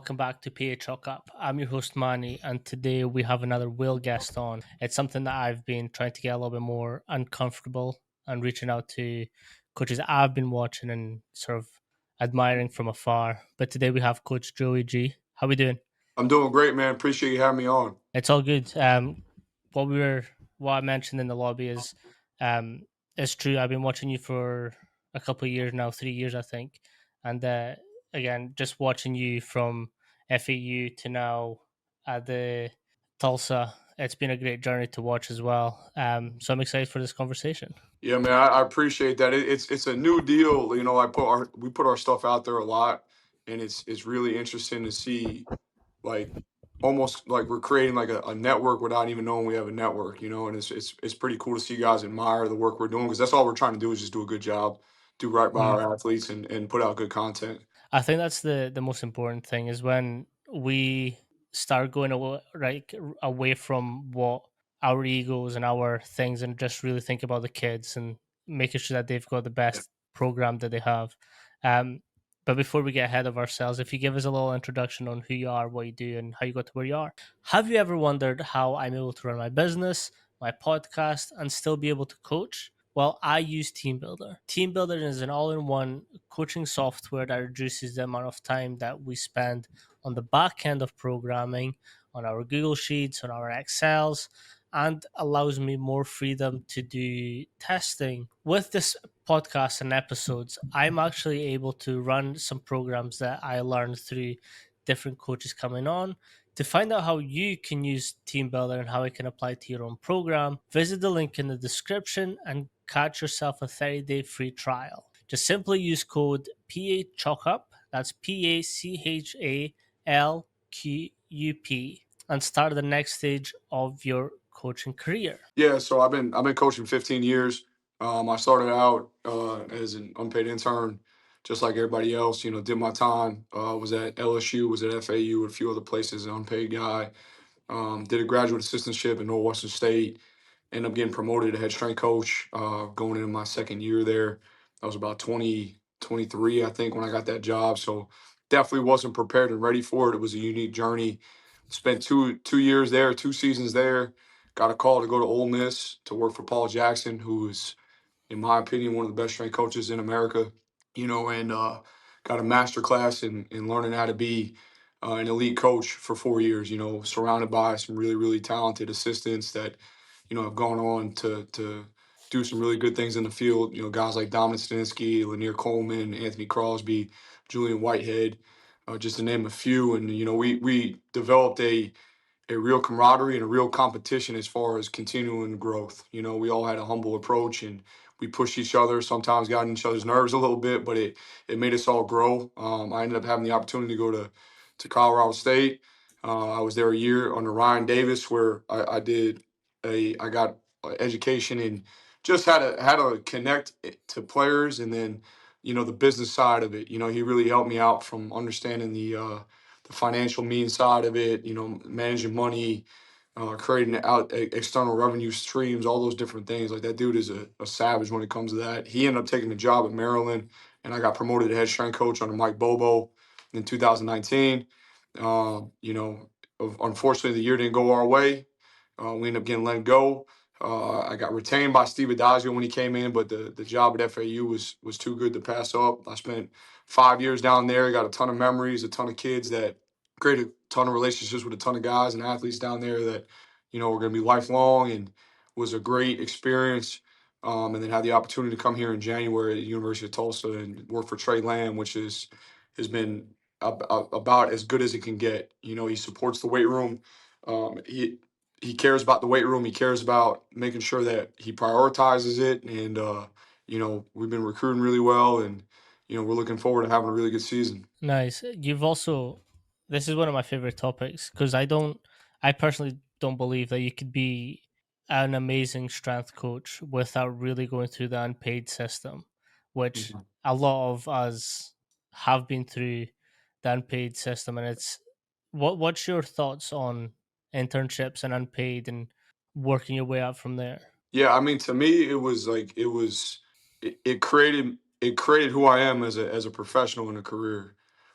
welcome back to PA Chalk Up. I'm your host Manny, and today we have another Will guest on. It's something that I've been trying to get a little bit more uncomfortable and reaching out to coaches that I've been watching and sort of admiring from afar. But today we have Coach Joey G. How we doing? I'm doing great, man. Appreciate you having me on. It's all good. What we were, what I mentioned in the lobby um, is true. I've been watching you for a couple of years now, 3 years, I think, and again, just watching you from FAU to now at the Tulsa, it's been a great journey to watch as well. So I'm excited for this conversation. Yeah, man. I appreciate that. It's a new deal. We put our stuff out there a lot, and it's really interesting to see like almost like we're creating like a network without even knowing we have a network. And it's pretty cool to see guys admire the work we're doing because that's all we're trying to do is just do a good job, do right by our athletes, and put out good content. I think that's the most important thing is when we start going away, right, away from what our egos and our things, and just really think about the kids and making sure that they've got the best program that they have. Um, but before we get ahead of ourselves, if you give us a little introduction on who you are, what you do, and how you got to where you are. Have you ever wondered how I'm able to run my business, my podcast, and still be able to coach? Well, I use TeamBuildr. TeamBuildr is an all in one coaching software that reduces the amount of time that we spend on the back end of programming, on our Google Sheets, on our Excels, and allows me more freedom to do testing. With this podcast and episodes, I'm actually able to run some programs that I learned through different coaches coming on. To find out how you can use TeamBuildr and how it can apply to your own program, visit the link in the description and catch yourself a 30-day free trial. Just simply use code PACHALKUP, that's PACHALQUP, and start the next stage of your coaching career. Yeah, so I've been coaching 15 years. I started out as an unpaid intern, just like everybody else. Did my time. Was at LSU, was at FAU, a few other places, an unpaid guy. Did a graduate assistantship at Northwestern State. Ended up getting promoted to head strength coach. Going into my second year there, I was about 23, I think, when I got that job. So definitely wasn't prepared and ready for it. It was a unique journey. Spent two years there, 2 seasons there. Got a call to go to Ole Miss to work for Paul Jackson, who is, in my opinion, one of the best strength coaches in America. And got a master class in learning how to be an elite coach for 4 years. Surrounded by some really, really talented assistants that have gone on to do some really good things in the field. Guys like Dominic Stanisky, Lanier Coleman, Anthony Crosby, Julian Whitehead, just to name a few. And we developed a real camaraderie and a real competition as far as continuing growth. We all had a humble approach and we pushed each other, sometimes got on each other's nerves a little bit, but it made us all grow. I ended up having the opportunity to go to Colorado State. I was there a year under Ryan Davis, where I got education and just had to connect to players, and then the business side of it. He really helped me out from understanding the financial means side of it, managing money, creating external revenue streams, all those different things. Like, that dude is a savage when it comes to that. He ended up taking a job at Maryland, and I got promoted to head strength coach under Mike Bobo in 2019. Unfortunately, the year didn't go our way. We ended up getting let go. I got retained by Steve Adagio when he came in, but the job at FAU was too good to pass up. I spent 5 years down there, got a ton of memories, a ton of kids that created a ton of relationships with a ton of guys and athletes down there that, were going to be lifelong, and was a great experience. And then had the opportunity to come here in January at the University of Tulsa and work for Trey Lamb, which has been about as good as it can get. He supports the weight room. He cares about the weight room. He cares about making sure that he prioritizes it. And, we've been recruiting really well, and, we're looking forward to having a really good season. Nice. This is one of my favorite topics because I personally don't believe that you could be an amazing strength coach without really going through the unpaid system, which Mhm. a lot of us have been through the unpaid system. And what's your thoughts on internships and unpaid and working your way up from there? Yeah, I mean, to me, it created who I am as a professional in a career.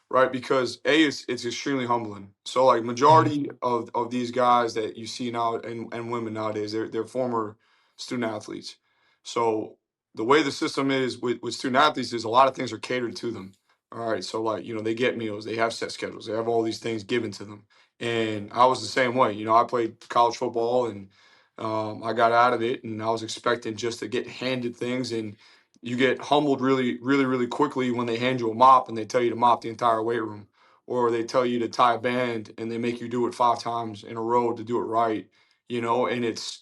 right? Because it's extremely humbling. So like Mhm. majority of these guys that you see now and women nowadays, they're former student athletes. So the way the system is with student athletes is a lot of things are catered to them. All right. So like, they get meals, they have set schedules, they have all these things given to them. And I was the same way. I played college football and I got out of it and I was expecting just to get handed things, and you get humbled really, really, really quickly when they hand you a mop and they tell you to mop the entire weight room, or they tell you to tie a band and they make you do it 5 times in a row to do it right. And it's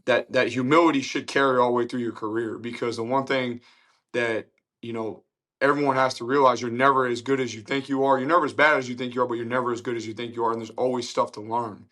that humility should carry all the way through your career, because the one thing that you know everyone has to realize, you're never as good as you think you are. You're never as bad as you think you are, but you're never as good as you think you are. And there's always stuff to learn.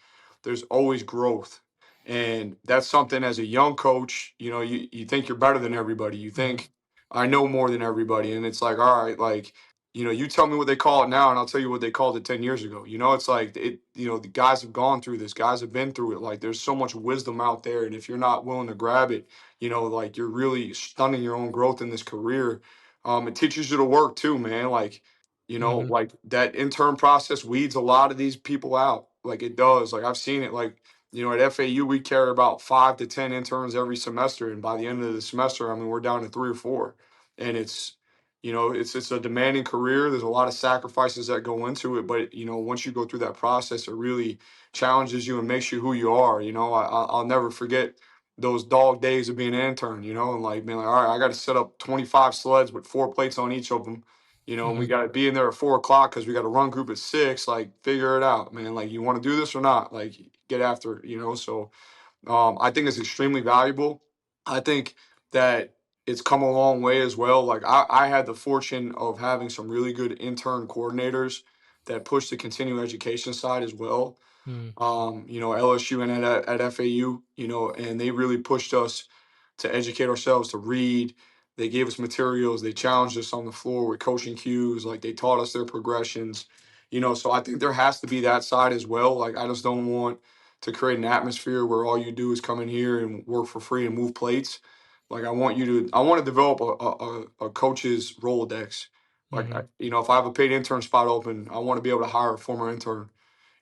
There's always growth. And that's something as a young coach, you think you're better than everybody. You Mhm. think I know more than everybody. And it's like, all right, like, you tell me what they call it now, and I'll tell you what they called it 10 years ago. It's like the guys have gone through this, guys have been through it. Like there's so much wisdom out there. And if you're not willing to grab it, like you're really stunning your own growth in this career. It teaches you to work too, man. Like, Mhm. like that intern process weeds a lot of these people out. Like it does. Like I've seen it. Like, at FAU, we carry about 5 to 10 interns every semester. And by the end of the semester, I mean, we're down to 3 or 4. And it's a demanding career. There's a lot of sacrifices that go into it. But, once you go through that process, it really challenges you and makes you who you are. I'll never forget those dog days of being an intern, and like being like, all right, I got to set up 25 sleds with 4 plates on each of them, and we Mhm. got to be in there at 4 o'clock because we got a run group at 6. Like, figure it out, man. Like, you want to do this or not? Like, get after it. So I think it's extremely valuable. I think that it's come a long way as well. Like, I had the fortune of having some really good intern coordinators that push the continuing education side as well. Mhm. LSU and at FAU, and they really pushed us to educate ourselves, to read. They gave us materials. They challenged us on the floor with coaching cues. Like they taught us their progressions. So I think there has to be that side as well. Like I just don't want to create an atmosphere where all you do is come in here and work for free and move plates. Like I want to develop a coach's Rolodex. Like Mhm. if I have a paid intern spot open, I want to be able to hire a former intern.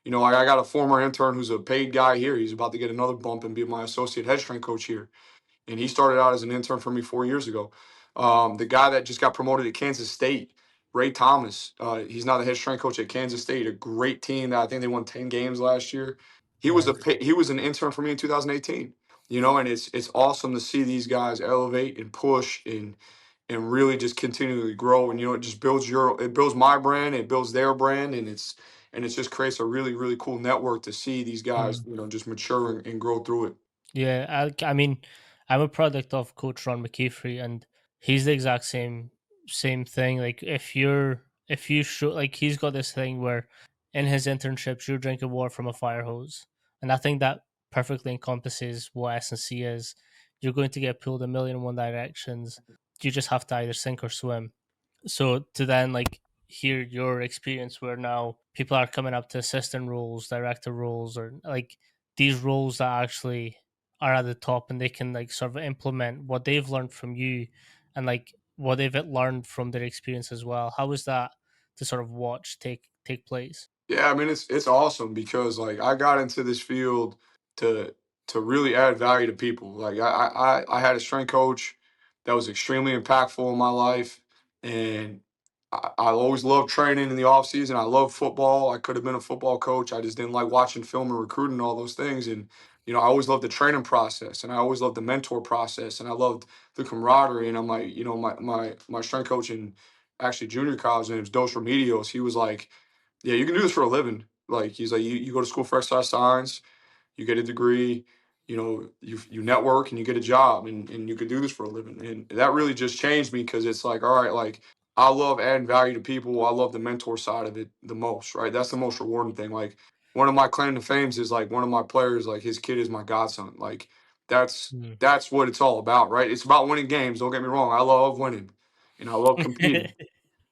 Like I got a former intern who's a paid guy here. He's about to get another bump and be my associate head strength coach here. And he started out as an intern for me 4 years ago. The guy that just got promoted at Kansas State, Ray Thomas, he's now the head strength coach at Kansas State, a great team that I think they won 10 games last year. Nice. He was an intern for me in 2018. And it's awesome to see these guys elevate and push and really just continually grow. And it just it builds my brand, it builds their brand, and it just creates a really, really cool network to see these guys, Mhm. just mature and grow through it. Yeah, I mean, I'm a product of Coach Ron McKeefery, and he's the exact same thing. Like if you show like he's got this thing where in his internships you're drinking water from a fire hose, and I think that perfectly encompasses what S&C is. You're going to get pulled a million and one directions. You just have to either sink or swim. So to then like hear your experience where now people are coming up to assistant roles, director roles, or like these roles that actually are at the top and they can like sort of implement what they've learned from you and like what they've learned from their experience as well. How is that to sort of watch take place? Yeah, I mean it's awesome because like I got into this field to to really add value to people. Like I had a strength coach that was extremely impactful in my life, and I always loved training in the off season. I love football. I could have been a football coach. I just didn't like watching film and recruiting and all those things. And I always loved the training process, and I always loved the mentor process, and I loved the camaraderie. And I'm like, my strength coach in actually junior college, named Dos Remedios. He was like, yeah, you can do this for a living. Like he's like, you go to school for exercise science, you get a degree, you network and you get a job, and you can do this for a living. And that really just changed me because it's like, all right, like I love adding value to people. I love the mentor side of it the most, right? That's the most rewarding thing. Like one of my claim to fames is like one of my players, like his kid is my godson. Like that's Mm. that's what it's all about, right? It's about winning games. Don't get me wrong. I love winning and I love competing.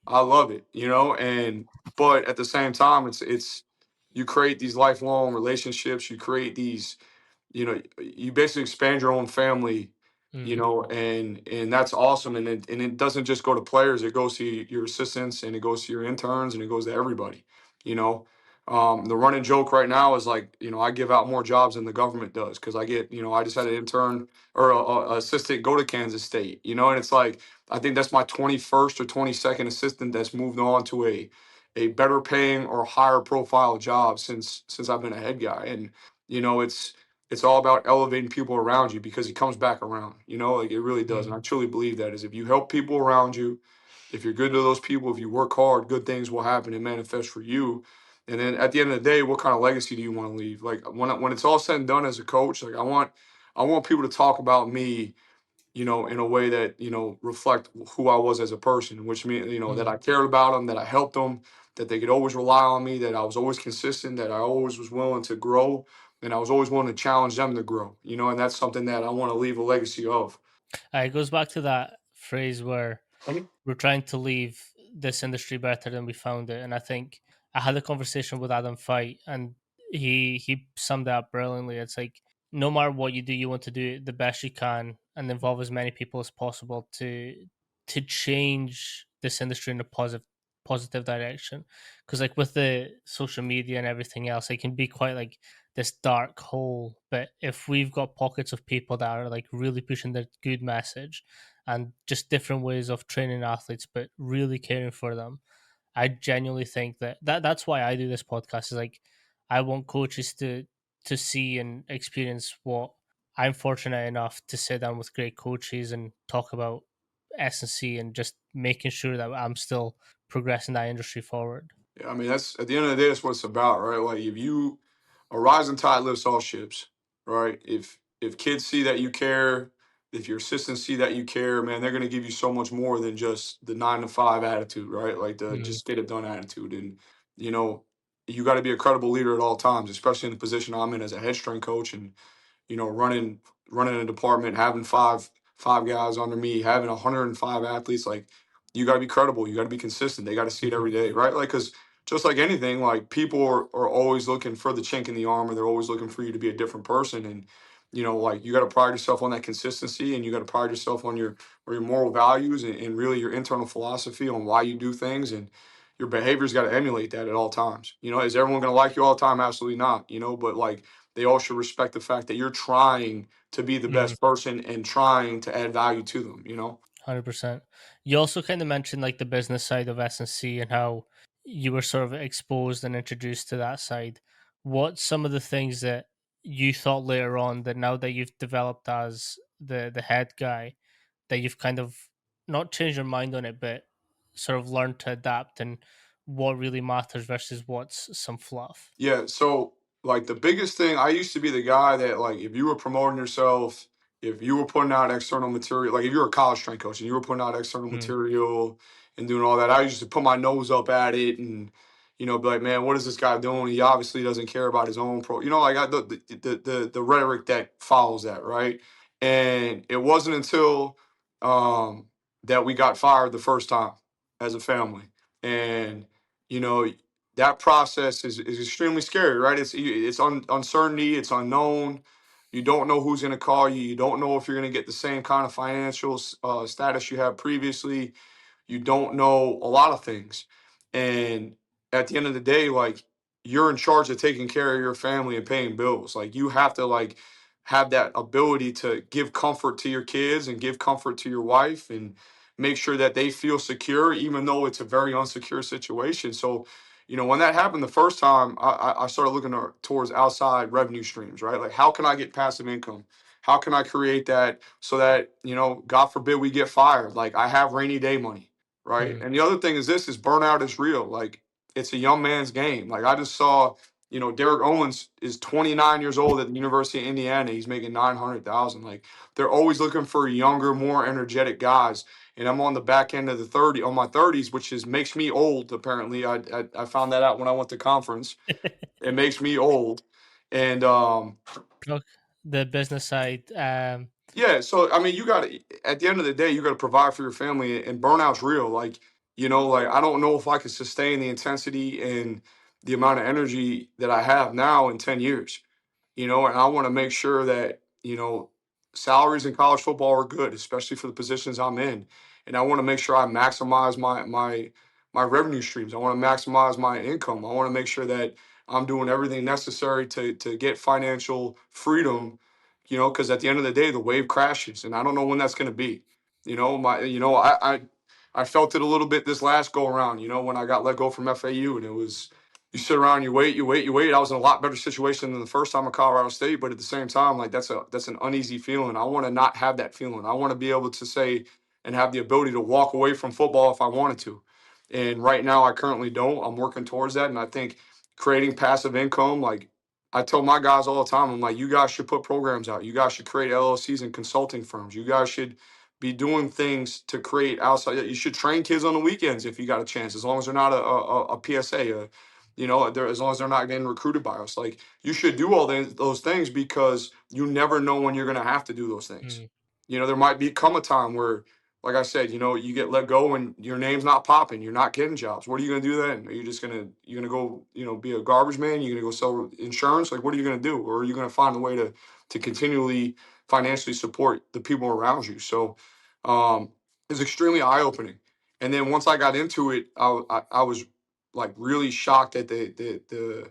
I love it, and but at the same time, it's you create these lifelong relationships. You create these, you basically expand your own family you Mm, know, and that's awesome. And it doesn't just go to players; it goes to your assistants, and it goes to your interns, and it goes to everybody. You know, the running joke right now is like, I give out more jobs than the government does because I get, I just had an intern or a assistant go to Kansas State, and it's like I think that's my 21st or 22nd assistant that's moved on to a better paying or higher profile job since I've been a head guy, and it's all about elevating people around you because it comes back around, like it really does. And mm. I truly believe that is if you help people around you, if you're good to those people, if you work hard, good things will happen and manifest for you. And then at the end of the day, what kind of legacy do you want to leave? Like when it's all said and done as a coach, like I want people to talk about me, in a way that, reflect who I was as a person, which means, that Mm. I cared about them, that I helped them, that they could always rely on me, that I was always consistent, that I always was willing to grow, and I was always willing to challenge them to grow, and that's something that I want to leave a legacy of. It goes back to that phrase where Mhm. we're trying to leave this industry better than we found it. And I think I had a conversation with Adam Fight, and he summed it up brilliantly. It's like no matter what you do, you want to do it the best you can and involve as many people as possible to change this industry in a positive direction. Because like with the social media and everything else, it can be quite like this dark hole. But if we've got pockets of people that are like really pushing the good message and just different ways of training athletes, but really caring for them. I genuinely think that's why I do this podcast. Is like I want coaches to see and experience what I'm fortunate enough to sit down with great coaches and talk about S&C and just making sure that I'm still progressing that industry forward. Yeah, I mean, that's at the end of the day, that's what it's about, right? Like if you a rising tide lifts all ships, right? If kids see that you care, if your assistants see that you care, man, they're gonna give you so much more than just the 9 to 5 attitude, right? Like the Mm, just get it done attitude. And you know, you got to be a credible leader at all times, especially in the position I'm in as a head strength coach and running a department, having five guys under me, having 105 athletes, like you got to be credible, you got to be consistent. They got to see it every mhm, day, right? Like because just like anything, like people are always looking for the chink in the armor. They're always looking for you to be a different person, and like you got to pride yourself on that consistency, and you got to pride yourself on your moral values and really your internal philosophy on why you do things and. Your behavior's got to emulate that at all times. Is everyone going to like you all the time? Absolutely not. But like they all should respect the fact that you're trying to be the mhm. best person and trying to add value to them. 100%. You also kind of mentioned like the business side of S&C and how you were sort of exposed and introduced to that side. What's some of the things that you thought later on that now that you've developed as the head guy that you've kind of not changed your mind on it, but sort of learned to adapt and what really matters versus what's some fluff? Yeah, so like the biggest thing, I used to be the guy that like if you were promoting yourself, if you were putting out external material, like if you're a college strength coach and you were putting out external Mm. material and doing all that, I used to put my nose up at it and be like, man, what is this guy doing? He obviously doesn't care about his own like the rhetoric that follows that, right? And it wasn't until that we got fired the first time as a family. And you know, that process is extremely scary, right? It's uncertainty, it's unknown. You don't know who's going to call you. You don't know if you're going to get the same kind of financial status you had previously. You don't know a lot of things. And at the end of the day, like you're in charge of taking care of your family and paying bills. Like you have to like have that ability to give comfort to your kids and give comfort to your wife and make sure that they feel secure, even though it's a very unsecure situation. So, when that happened the first time, I started looking towards outside revenue streams, right? Like, how can I get passive income? How can I create that so that, God forbid we get fired? Like, I have rainy day money, right? Mm. And the other thing is this is burnout is real. Like, it's a young man's game. Like, I just saw, Derek Owens is 29 years old at the University of Indiana. He's making 900,000. Like, they're always looking for younger, more energetic guys and I'm on the back end of on my 30s, which makes me old. Apparently, I found that out when I went to conference. It makes me old, and Look, the business side. yeah. So I mean, you got to at the end of the day, you got to provide for your family, and burnout's real. Like like I don't know if I could sustain the intensity and the amount of energy that I have now in 10 years. And I want to make sure that salaries in college football are good, especially for the positions I'm in. And I want to make sure I maximize my revenue streams. I want to maximize my income. I want to make sure that I'm doing everything necessary to get financial freedom, because at the end of the day, the wave crashes, and I don't know when that's going to be. I felt it a little bit this last go around. When I got let go from FAU, and it was you sit around, you wait, you wait, you wait. I was in a lot better situation than the first time at Colorado State, but at the same time, like that's an uneasy feeling. I want to not have that feeling. I want to be able to say and have the ability to walk away from football if I wanted to. And right now, I currently don't. I'm working towards that, and I think creating passive income, like I tell my guys all the time, I'm like, you guys should put programs out. You guys should create LLCs and consulting firms. You guys should be doing things to create outside. You should train kids on the weekends if you got a chance, as long as they're not a PSA, as long as they're not getting recruited by us. Like you should do all those things because you never know when you're going to have to do those things. Mm, There might become a time where, like I said, you get let go and your name's not popping. You're not getting jobs. What are you going to do then? Are you just you're going to go, be a garbage man? You're going to go sell insurance? Like, what are you going to do? Or are you going to find a way to continually financially support the people around you? So, it's extremely eye opening. And then once I got into it, I was like really shocked at the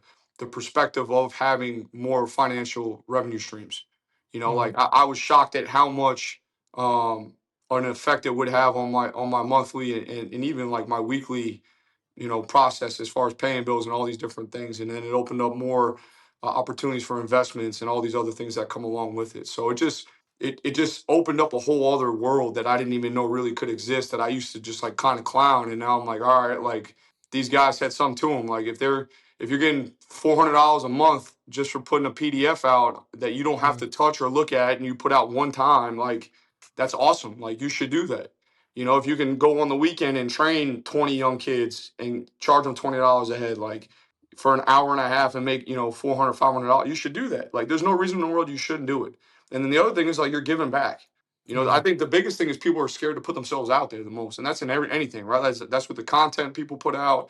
perspective of having more financial revenue streams. mm, Like I was shocked at how much an effect it would have on my monthly and even like my weekly process as far as paying bills and all these different things. And then it opened up more opportunities for investments and all these other things that come along with it. So it just opened up a whole other world that I didn't even know really could exist, that I used to just like kind of clown. And now I'm like, all right, like these guys had something to them. Like if you're getting $400 a month just for putting a PDF out that you don't have mm, to touch or look at and you put out one time, like that's awesome. Like you should do that. If you can go on the weekend and train 20 young kids and charge them $20 a head, like for an hour and a half and make, $400, $500, you should do that. Like there's no reason in the world you shouldn't do it. And then the other thing is like you're giving back. I mm, think the biggest thing is people are scared to put themselves out there the most. And that's in anything, right? That's with the content people put out.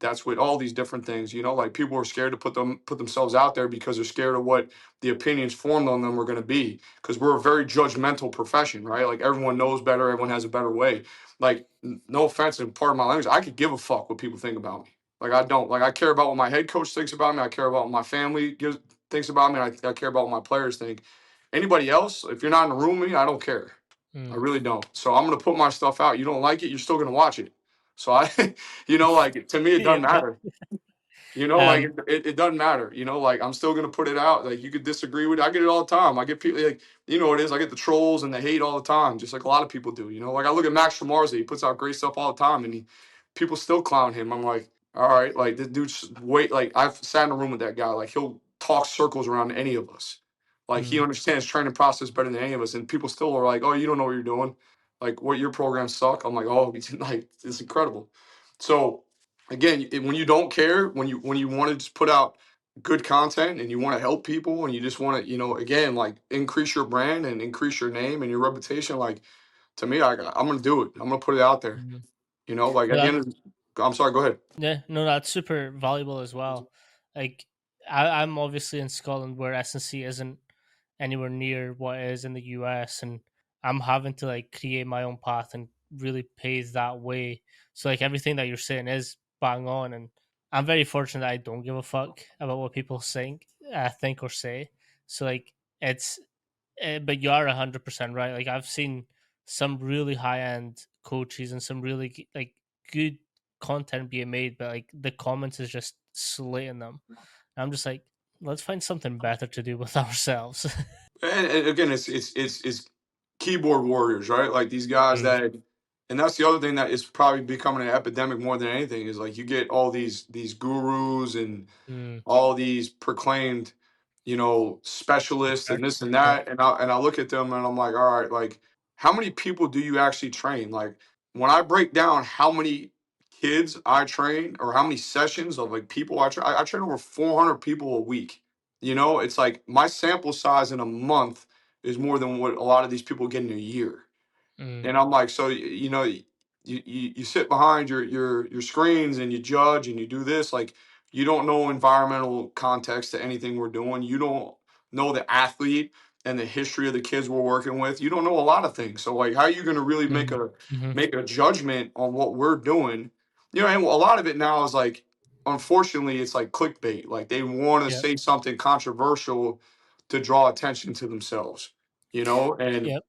That's with all these different things. Like people are scared to put themselves out there because they're scared of what the opinions formed on them are going to be, because we're a very judgmental profession, right? Like everyone knows better, everyone has a better way. Like no offense, and part of my language, I could give a fuck what people think about me. Like I don't. Like I care about what my head coach thinks about me. I care about what my family thinks about me. I care about what my players think. Anybody else, if you're not in the room with me, I don't care. I mm. really don't. So I'm gonna put my stuff out. You don't like it, you're still gonna watch it. So like to me, it doesn't Yeah. matter. Like Um, it doesn't matter. Like I'm still gonna put it out. Like you could disagree with it. I get it all the time. I get people like what it is. I get the trolls and the hate all the time, just like a lot of people do. Like I look at Max Shamarza, he puts out great stuff all the time, and people still clown him. I'm like, all right, like this dude's wait. Like I've sat in a room with that guy. Like he'll talk circles around any of us. Like he mm, understands training process better than any of us, and people still are like, oh, you don't know what you're doing. Like what your programs suck. I'm like, oh, like it's incredible. So again, when you don't care, when you want to just put out good content and you want to help people and you just want to, again, like increase your brand and increase your name and your reputation, like to me, I'm gonna do it. I'm gonna put it out there. mm. Like No, at the that, end of, I'm sorry, go ahead. yeah, no, that's super valuable as well. Like, I'm obviously in Scotland where S&C isn't anywhere near what it is in the US, and I'm having to like create my own path and really pave that way. So like everything that you're saying is bang on, and I'm very fortunate that I don't give a fuck about what people think or say. So like it's, but you are 100% right. Like I've seen some really high end coaches and some really like good content being made, but like the comments is just slating them. And I'm just like, let's find something better to do with ourselves. And again, it's keyboard warriors, right? Like these guys Mm, that, and that's the other thing that is probably becoming an epidemic more than anything, is like you get all these gurus and mm, all these proclaimed, specialists and this experts. and Yeah. that. And I look at them and I'm like, all right, like how many people do you actually train? Like when I break down how many kids I train or how many sessions of like people I train over 400 people a week. It's like my sample size in a month is more than what a lot of these people get in a year. Mm, And I'm like, so you sit behind your screens and you judge and you do this, like you don't know environmental context to anything we're doing. You don't know the athlete. and the history of the kids we're working with, you don't know a lot of things. So like, how are you going to really Mhm. Mhm. make a judgment on what we're doing? You know, and a lot of it now is like, unfortunately, it's like clickbait. Like they want to Yep. say something controversial to draw attention to themselves. You know, and Yep.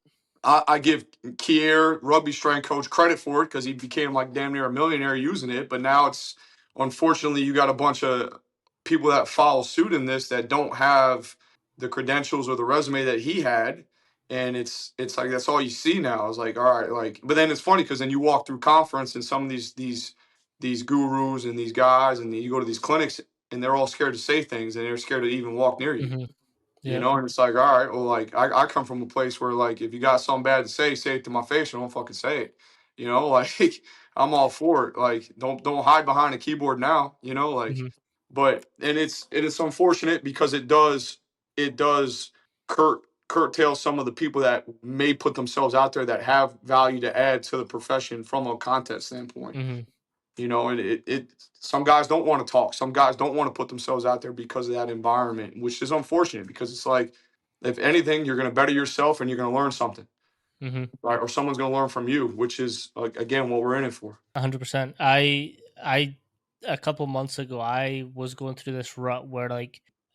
I give Kier, rugby strength coach, credit for it because he became like damn near a millionaire using it. But now it's, unfortunately, you got a bunch of people that follow suit in this that don't have the credentials or the resume that he had. And it's like that's all you see now. It's like, all right, like, but then it's funny because then you walk through conference and some of these gurus and these guys, and then you go to these clinics and they're all scared to say things and they're scared to even walk near you. Mhm. You Yep. know, and it's like, all right, well, like I come from a place where like if you got something bad to say it to my face or don't fucking say it. You know, like I'm all for it. Like don't hide behind a keyboard now, you know, like Mhm. but and it's unfortunate because it does curtail some of the people that may put themselves out there that have value to add to the profession from a content standpoint. Mhm. You know, and it some guys don't want to talk. Some guys don't want to put themselves out there because of that environment, which is unfortunate because it's like, if anything, you're going to better yourself and you're going to learn something, Mhm. right? Or someone's going to learn from you, which is like, again, what we're in it for. 100%. I a couple months ago I was going through this rut where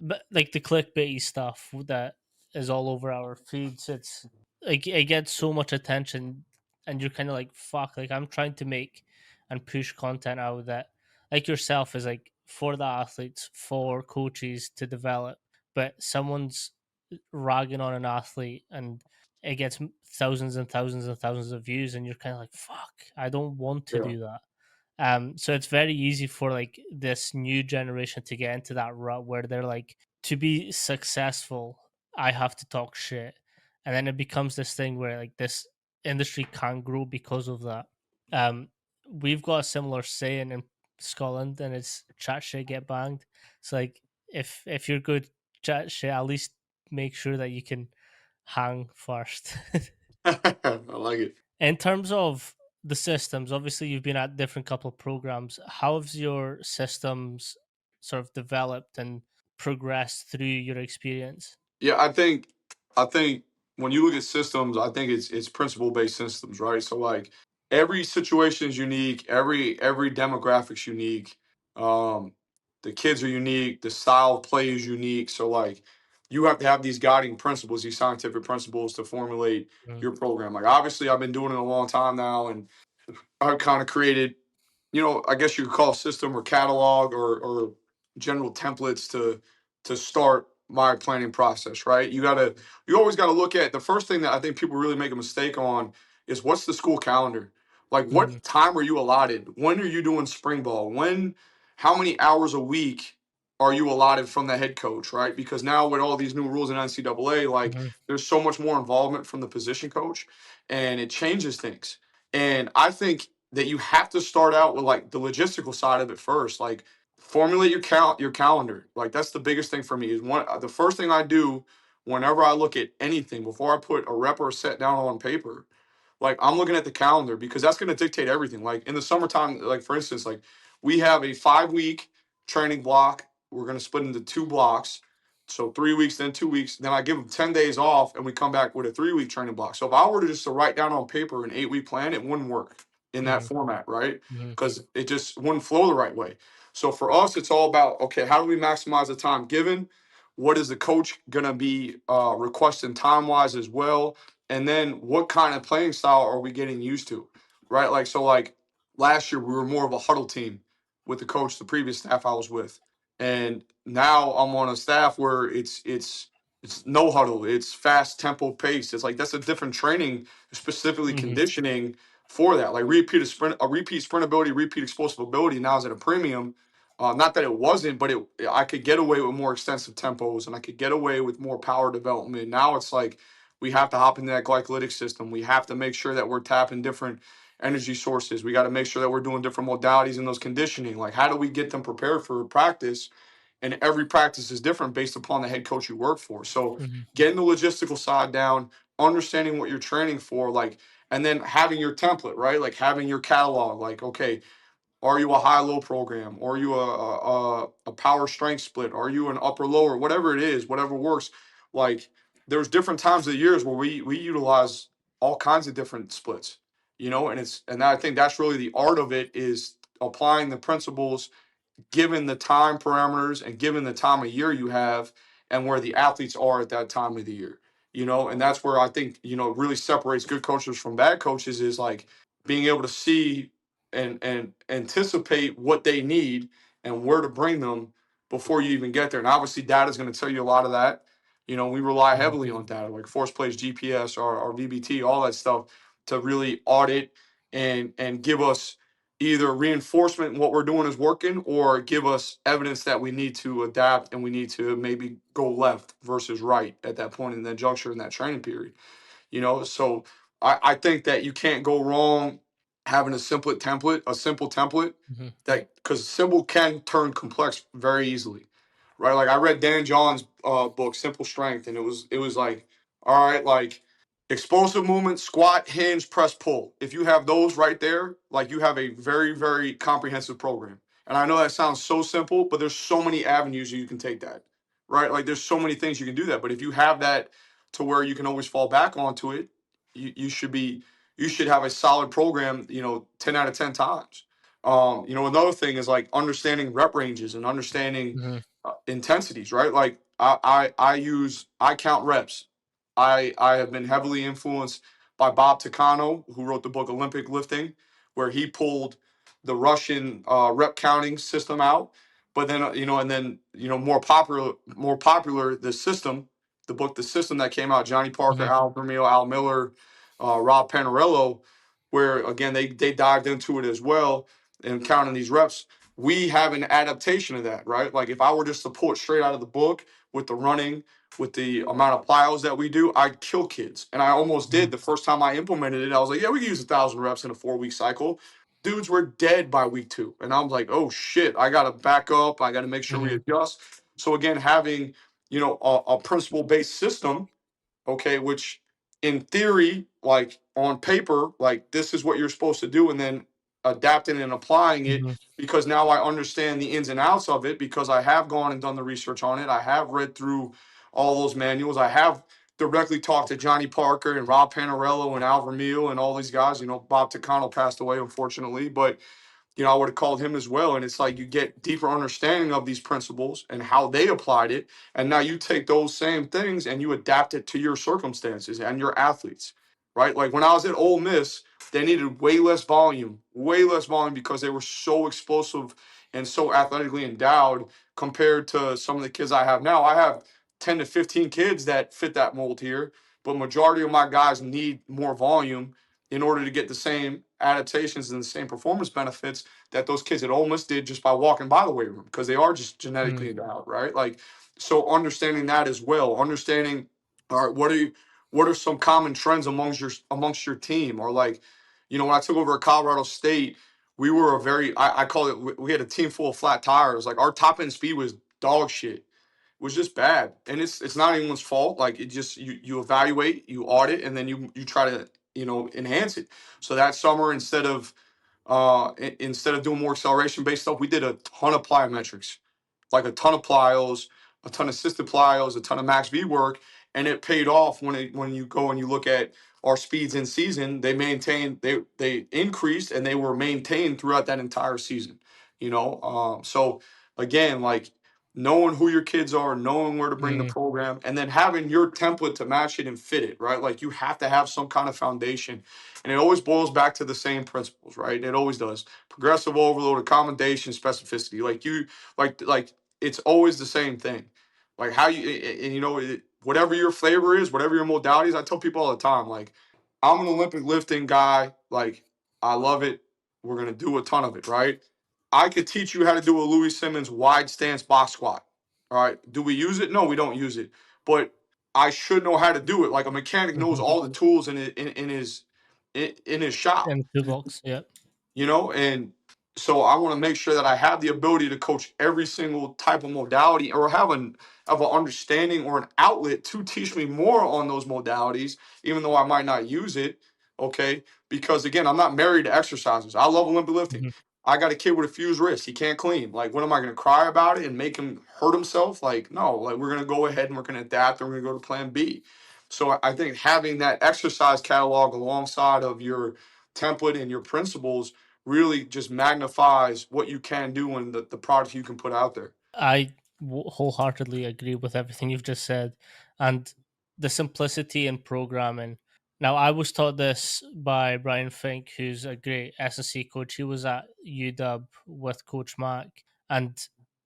but like the clickbaity stuff that is all over our feeds, it's like it gets so much attention and you're kind of like fuck, like I'm trying to make and push content out that like yourself is like for the athletes, for coaches to develop, but someone's ragging on an athlete and it gets thousands and thousands and thousands of views and you're kind of like fuck, I don't want to Yeah. do that. So it's very easy for like this new generation to get into that rut where they're like, to be successful I have to talk shit, and then it becomes this thing where like this industry can't grow because of that. um we've got a similar saying in Scotland and it's chat shit get banged. It's like if you're good chat shit, at least make sure that you can hang first. I like it. In terms of the systems, obviously you've been at different couple of programs. How have your systems sort of developed and progressed through your experience? Yeah, I think when you look at systems, I think it's principle based systems, right? So like every situation is unique, every demographic's unique. Um, the kids are unique, the style of play is unique. So like you have to have these guiding principles, these scientific principles to formulate Mm, your program. Like obviously I've been doing it a long time now and I've kind of created, you know, I guess you could call a system or catalog or general templates to start my planning process, right? You always gotta look at the first thing that I think people really make a mistake on is what's the school calendar? Like mhm, what time are you allotted? When are you doing spring ball? How many hours a week are you allotted from the head coach, right? Because now with all these new rules in NCAA, like mhm, there's so much more involvement from the position coach and it changes things. And I think that you have to start out with like the logistical side of it first. Like formulate your calendar. Like that's the biggest thing for me is one the first thing I do whenever I look at anything before I put a rep or a set down on paper. Like I'm looking at the calendar because that's going to dictate everything. Like in the summertime, like for instance, like we have a 5 week training block. We're going to split into two blocks. So 3 weeks, then 2 weeks. Then I give them 10 days off and we come back with a 3 week training block. So if I were to just to write down on paper an 8 week plan, it wouldn't work in that mhm, format, right? mhm, Because it just wouldn't flow the right way. So for us, it's all about okay, how do we maximize the time given? What is the coach gonna be requesting time wise as well? And then what kind of playing style are we getting used to, right? Like so, like last year we were more of a huddle team with the coach, the previous staff I was with, and now I'm on a staff where it's no huddle, it's fast tempo pace. It's like that's a different training, specifically mhm, conditioning for that. Like a repeat sprint ability, repeat explosive ability now is at a premium. Not that it wasn't, but I could get away with more extensive tempos and I could get away with more power development. Now it's like we have to hop into that glycolytic system. We have to make sure that we're tapping different energy sources. We got to make sure that we're doing different modalities in those conditioning. Like how do we get them prepared for practice? And every practice is different based upon the head coach you work for. So mhm, getting the logistical side down, understanding what you're training for, like, and then having your template, right? Like having your catalog, like, okay, are you a high low program? Are you a power strength split? Are you an upper lower? Whatever it is, whatever works. Like there's different times of the years where we utilize all kinds of different splits, and I think that's really the art of it, is applying the principles given the time parameters and given the time of year you have and where the athletes are at that time of the year. And that's where I think, it really separates good coaches from bad coaches, is like being able to see and anticipate what they need and where to bring them before you even get there. And obviously data is going to tell you a lot of that. We rely Mhm. heavily on data, like force plays, GPS, or VBT, all that stuff, to really audit and give us either reinforcement in what we're doing is working, or give us evidence that we need to adapt and we need to maybe go left versus right at that point in the juncture in that training period. So I think that you can't go wrong having a simple template Mhm. that, because simple can turn complex very easily, right? Like I read Dan John's book Simple Strength, and it was like, all right, like explosive movement, squat, hinge, press, pull. If you have those right there, like you have a very, very comprehensive program. And I know that sounds so simple, but there's so many avenues you can take that, right? Like there's so many things you can do that. But if you have that to where you can always fall back onto it, you should have a solid program, 10 out of 10 times. Another thing is like understanding rep ranges and understanding Mhm. intensities, right? Like I count reps. I have been heavily influenced by Bob Takano, who wrote the book Olympic Lifting, where he pulled the Russian rep counting system out. But then more popular the book The System that came out, Johnny Parker, Mhm. Al Vermeil, Al Miller, Rob Panarello, where again they dived into it as well and counting these reps. We have an adaptation of that, right? Like if I were just to pull it straight out of the book with the running, with the amount of plyos that we do, I'd kill kids. And I almost did Mhm. the first time I implemented it. I was like, yeah, we can use 1,000 reps in a 4 week cycle. Dudes were dead by week 2. And I was like, oh shit, I got to back up. I got to make sure we Mhm. adjust. So again, having, a principle based system, okay, which in theory, like on paper, like this is what you're supposed to do, and then adapting and applying it, Mhm. because now I understand the ins and outs of it, because I have gone and done the research on it. I have read through all those manuals. I have directly talked to Johnny Parker and Rob Panarello and Al Vermeil and all these guys. Bob Takano passed away, unfortunately, but I would have called him as well. And it's like you get deeper understanding of these principles and how they applied it. And now you take those same things and you adapt it to your circumstances and your athletes, right? Like when I was at Ole Miss, they needed way less volume, because they were so explosive and so athletically endowed compared to some of the kids I have now. I have 10 to 15 kids that fit that mold here, but majority of my guys need more volume in order to get the same adaptations and the same performance benefits that those kids at Ole Miss did just by walking by the weight room, because they are just genetically Mhm. endowed, right? Like, so understanding that as well, understanding, all right, what are some common trends amongst your team, or like, when I took over at Colorado State, we were I call it, we had a team full of flat tires. Like our top end speed was dog shit, was just bad, and it's not anyone's fault. Like it just, you evaluate, you audit, and then you try to enhance it. So that summer, instead of doing more acceleration based stuff, we did a ton of plyometrics, like a ton of plyos, a ton of assisted plyos, a ton of max V work, and it paid off when you go and you look at our speeds in season. They increased, and they were maintained throughout that entire season. So again, like knowing who your kids are, knowing where to bring the Mhm. program, and then having your template to match it and fit it, right? Like you have to have some kind of foundation, and it always boils back to the same principles, right? It always does. Progressive overload, accommodation, specificity. Like it's always the same thing. Like how and whatever your flavor is, whatever your modality is. I tell people all the time, like I'm an Olympic lifting guy. Like I love it. We're gonna do a ton of it, right? I could teach you how to do a Louis Simmons wide stance box squat. All right. Do we use it? No, we don't use it. But I should know how to do it. Like a mechanic knows Mhm. all the tools in his shop, And the toolbox, yeah. and so I want to make sure that I have the ability to coach every single type of modality, or have an understanding or an outlet to teach me more on those modalities, even though I might not use it. Okay. Because again, I'm not married to exercises. I love Olympic lifting. Mhm. I got a kid with a fused wrist. He can't clean. Like, what am I going to cry about it and make him hurt himself? Like, no. Like, we're going to go ahead and we're going to adapt and we're going to go to Plan B. So I think having that exercise catalog alongside of your template and your principles really just magnifies what you can do and the product you can put out there. Wholeheartedly agree with everything you've just said, and the simplicity in programming. Now, I was taught this by Brian Fink, who's a great S&C coach. He was at UW with Coach Mac, and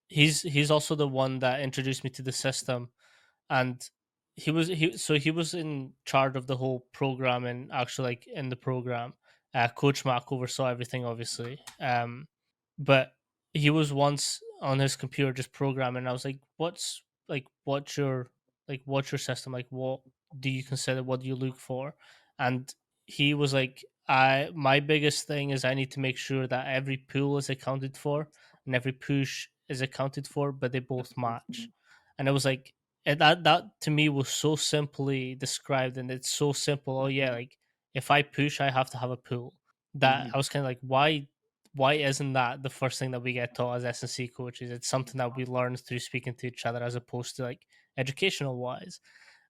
he's also the one that introduced me to the system. And he was in charge of the whole programming, actually, like in the program. Coach Mac oversaw everything, obviously. But he was once on his computer just programming. I was like, what's your system? Like, what do you consider? What do you look for? And he was like, I my biggest thing is I need to make sure that every pull is accounted for and every push is accounted for, but they both match. And it was like, and that to me was so simply described, and it's so simple. Oh yeah, like if I push, I have to have a pull. That Mhm. I was kind of like, why isn't that the first thing that we get taught as S&C coaches? It's something that we learn through speaking to each other as opposed to like educational wise.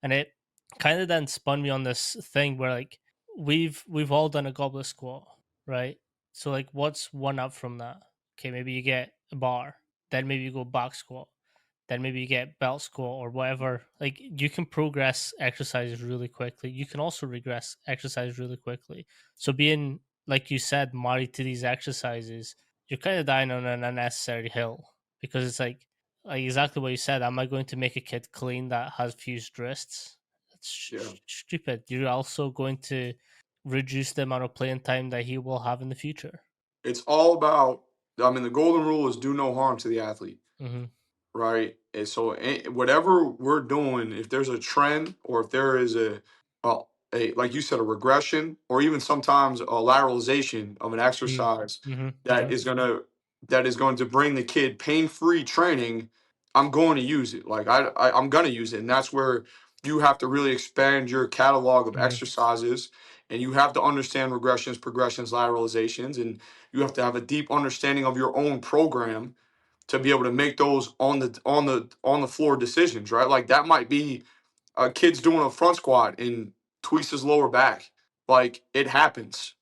And it kind of then spun me on this thing where like we've all done a goblet squat, right? So like what's one up from that? Okay, maybe you get a bar, then maybe you go back squat, then maybe you get belt squat or whatever. Like you can progress exercises really quickly. You can also regress exercise really quickly. So being, like you said, married to these exercises, you're kind of dying on an unnecessary hill because it's like exactly what you said. Am I going to make a kid clean that has fused wrists? That's Yeah. stupid. You're also going to reduce the amount of playing time that he will have in the future. It's all about, I mean, the golden rule is do no harm to the athlete. Hmm. Right? And so whatever we're doing, if there's a trend or if there is a, a like you said, a regression or even sometimes a lateralization of an exercise Mm-hmm. that is gonna that is going to bring the kid pain-free training, I'm going to use it. Like I'm gonna use it. And that's where you have to really expand your catalog of Hmm. exercises and you have to understand regressions, progressions, lateralizations, and you have to have a deep understanding of your own program to be able to make those on the floor decisions, right? Like that might be a kid's doing a front squat and tweaks his lower back. Like it happens,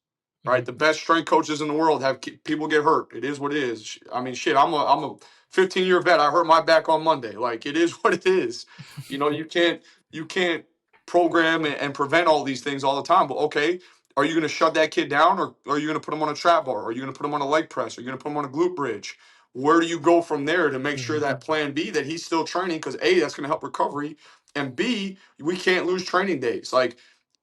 right? Hmm. The best strength coaches in the world have people get hurt. It is what it is. I mean, shit. I'm a 15-year vet. I hurt my back on Monday. Like it is what it is. You can't program and prevent all these things all the time. But okay, are you going to shut that kid down, or are you going to put him on a trap bar? Are you going to put him on a leg press? Are you going to put him on a glute bridge? Where do you go from there to make sure Hmm. that Plan B that he's still training? Because A, that's going to help recovery, and B, we can't lose training days. Like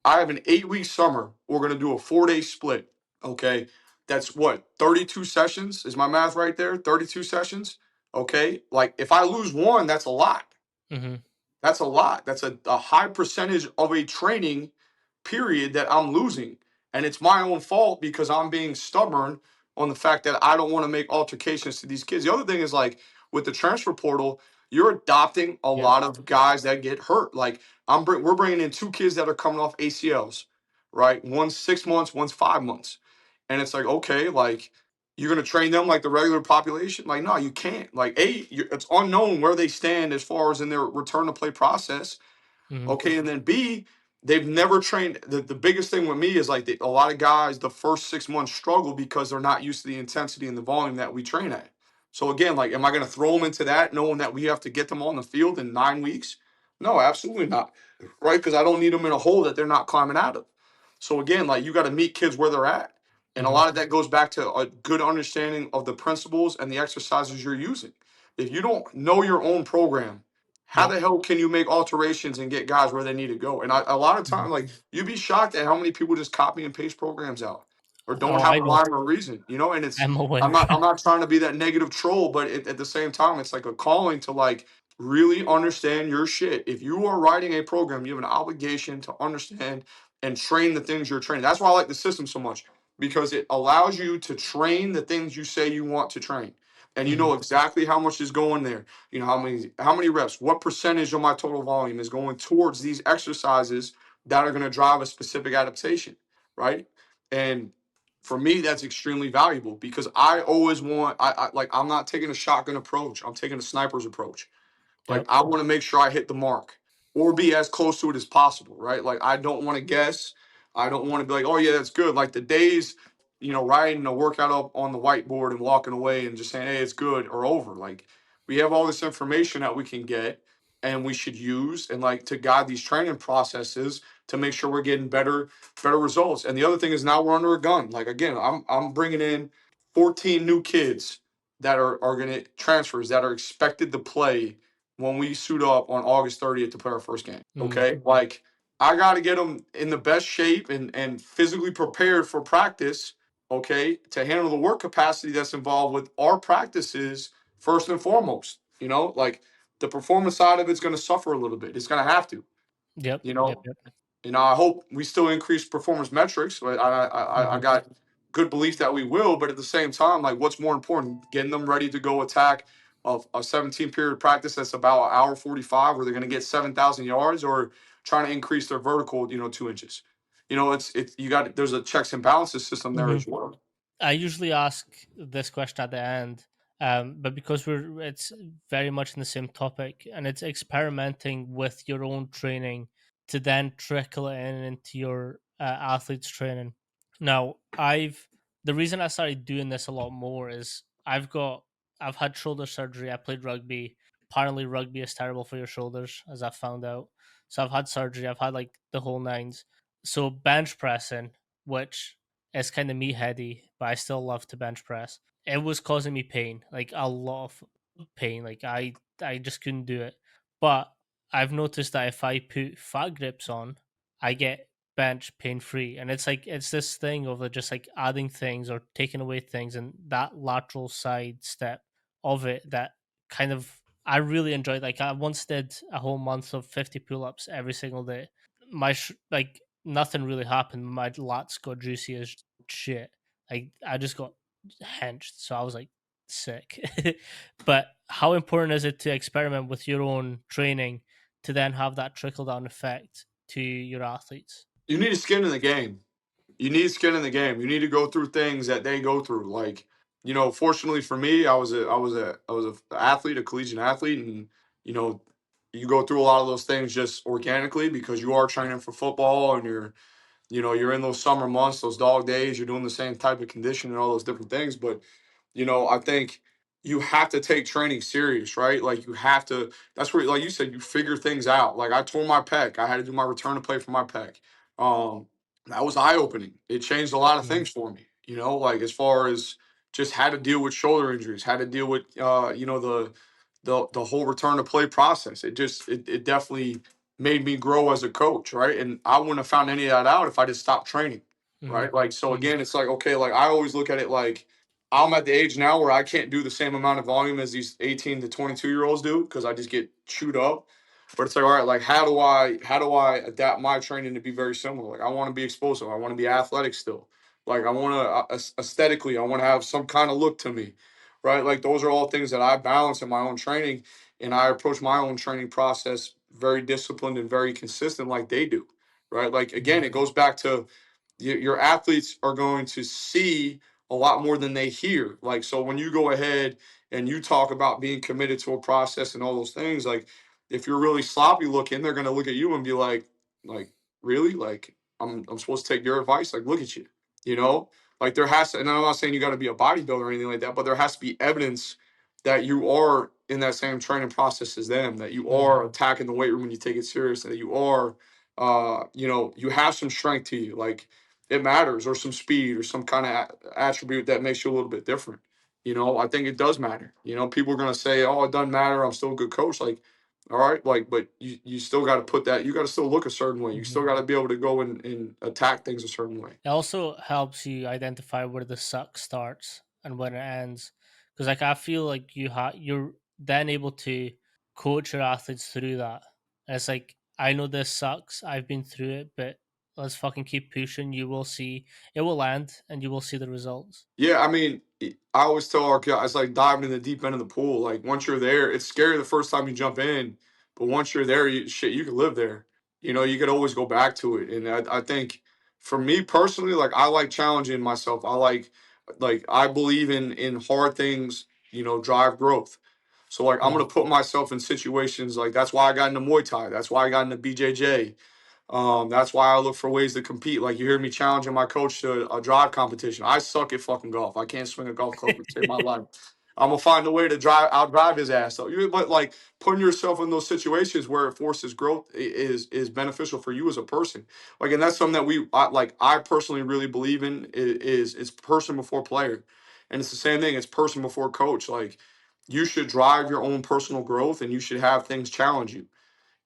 I have an 8-week summer. We're going to do a 4-day split. Okay. That's what, 32 sessions? Is my math right there? 32 sessions. Okay. Like if I lose one, that's a lot. Hmm. That's a lot. That's a high percentage of a training period that I'm losing. And it's my own fault because I'm being stubborn on the fact that I don't want to make altercations to these kids. The other thing is like with the transfer portal, you're adopting a Yep. lot of guys that get hurt. Like we're bringing in 2 kids that are coming off ACLs, right? One's 6 months, one's 5 months. And it's like, okay, like you're going to train them like the regular population? Like, no, you can't. Like, it's unknown where they stand as far as in their return to play process. Hmm. Okay, and then B, they've never trained. The biggest thing with me is like a lot of guys, the first 6 months struggle because they're not used to the intensity and the volume that we train at. So again, like, am I going to throw them into that knowing that we have to get them on the field in 9 weeks? No, absolutely not. Right? Because I don't need them in a hole that they're not climbing out of. So again, like you got to meet kids where they're at. And a Hmm. lot of that goes back to a good understanding of the principles and the exercises you're using. If you don't know your own program, how Yep. the hell can you make alterations and get guys where they need to go? And a lot of Mhm. times, like you'd be shocked at how many people just copy and paste programs out or don't Oh, have I a know. rhyme or reason, And it's I'm I'm aware. not I'm not trying to be that negative troll, but at the same time, it's like a calling to like really understand your shit. If you are writing a program, you have an obligation to understand and train the things you're training. That's why I like the system so much because it allows you to train the things you say you want to train. And you Mhm. know exactly how much is going there. You know how many reps, what percentage of my total volume is going towards these exercises that are going to drive a specific adaptation, right? And for me, that's extremely valuable because I always want, I'm not taking a shotgun approach. I'm taking a sniper's approach. Like Yep. I want to make sure I hit the mark or be as close to it as possible, right? Like I don't want to guess. I don't want to be like, oh yeah, that's good. Like the days, writing a workout up on the whiteboard and walking away and just saying, hey, it's good are over. Like we have all this information that we can get and we should use and like to guide these training processes to make sure we're getting better results. And the other thing is now we're under a gun. Like again, I'm bringing in 14 new kids that are going to transfers that are expected to play when we suit up on August 30th to play our first game. Mm. Okay. Like I got to get them in the best shape and physically prepared for practice. Okay. To handle the work capacity that's involved with our practices first and foremost. Like the performance side of it's going to suffer a little bit. It's going to have to, Yep. you Yep. know, Yep. I hope we still increase performance metrics. But I Hmm. got good belief that we will. But at the same time, like, what's more important? Getting them ready to go attack a 17 period practice that's about an hour 45, where they're going to get 7,000 yards, or trying to increase their vertical, 2 inches. It's you got there's a checks and balances system there Hmm. as well. I usually ask this question at the end, but because it's very much in the same topic, and it's experimenting with your own training to then trickle it in into your athletes' training. Now, the reason I started doing this a lot more is I've had shoulder surgery. I played rugby. Apparently, rugby is terrible for your shoulders, as I found out. So I've had surgery. I've had like the whole nines. So bench pressing, which it's kind of meatheady, but I still love to bench press. It was causing me pain, like a lot of pain. Like I just couldn't do it. But I've noticed that if I put fat grips on, I get bench pain free. And it's this thing of just like adding things or taking away things, and that lateral side step of it that kind of I really enjoyed. Like I once did a whole month of 50 pull-ups every single day. Like nothing really happened. My lats got juicy as shit. Like I just got henched, so I was like sick. But how important is it to experiment with your own training to then have that trickle down effect to your athletes? You need skin in the game. You need skin in the game. You need to go through things that they go through. Like, fortunately for me, I was a athlete, a collegiate athlete, and you know, you go through a lot of those things just organically because you are training for football and you're in those summer months, those dog days, you're doing the same type of condition and all those different things. But, I think you have to take training serious, right? Like you have to, that's where, like you said, you figure things out. Like I tore my pec. I had to do my return to play for my pec. Um, that was eye opening. It changed a lot of Mm, things for me, like as far as just how to deal with shoulder injuries, how to deal with, the whole return to play process. It definitely made me grow as a coach, right? And I wouldn't have found any of that out if I just stopped training, mhm, right? Like, so mhm, again, it's like, okay, like I always look at it like I'm at the age now where I can't do the same amount of volume as these 18 to 22-year-olds do because I just get chewed up. But it's like, all right, like how do I adapt my training to be very similar? Like I want to be explosive. I want to be athletic still. Like I want to aesthetically, I want to have some kind of look to me, right? Like those are all things that I balance in my own training, and I approach my own training process very disciplined and very consistent, like they do, right? Like mhm, again, it goes back to your athletes are going to see a lot more than they hear. Like so, when you go ahead and you talk about being committed to a process and all those things, like if you're really sloppy looking, they're going to look at you and be like really, like I'm supposed to take your advice? Like look at you, you know. Like there has to, and I'm not saying you got to be a bodybuilder or anything like that, but there has to be evidence that you are in that same training process as them, that you mhm, are attacking the weight room when you take it serious, that you are, you have some strength to you, like it matters, or some speed, or some kind of attribute that makes you a little bit different. I think it does matter. People are gonna say, "Oh, it doesn't matter. I'm still a good coach." Like, all right, like, but you still got to put that. You got to still look a certain way. You mhm. still got to be able to go and attack things a certain way. It also helps you identify where the suck starts and when it ends, because like I feel like you're then able to coach your athletes through that. And it's like I know this sucks. I've been through it, but let's fucking keep pushing. You will see it will end, and you will see the results. Yeah, I mean, I always tell our guys like diving in the deep end of the pool. Like once you're there, it's scary the first time you jump in, but once you're there, you can live there. You could always go back to it. And I think for me personally, like I like challenging myself. Like I believe in hard things, drive growth. So like I'm Mm, gonna put myself in situations like that's why I got into Muay Thai. That's why I got into BJJ. That's why I look for ways to compete. Like you hear me challenging my coach to a drive competition. I suck at fucking golf. I can't swing a golf club to save my life. I'm gonna find a way to drive. I'll drive his ass. So, but like putting yourself in those situations where it forces growth is beneficial for you as a person. Like, and that's something that I personally really believe in. Is it's person before player, and it's the same thing. It's person before coach. Like, you should drive your own personal growth, and you should have things challenge you.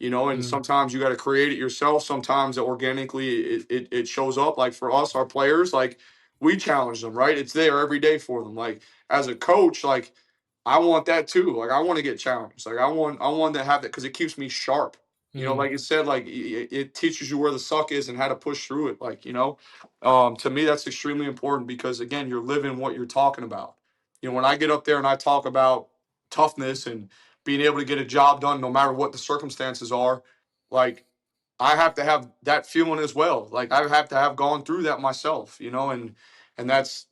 And mm, sometimes you got to create it yourself. Sometimes organically it shows up. Like for us, our players, like we challenge them, right? It's there every day for them. Like as a coach, like I want that too. Like I want to get challenged. Like I want to have that because it keeps me sharp. mm, Like you said, like it teaches you where the suck is and how to push through it. Like to me that's extremely important because again, you're living what you're talking about. When I get up there and I talk about toughness and being able to get a job done no matter what the circumstances are, like I have to have that feeling as well. Like I have to have gone through that myself, and that's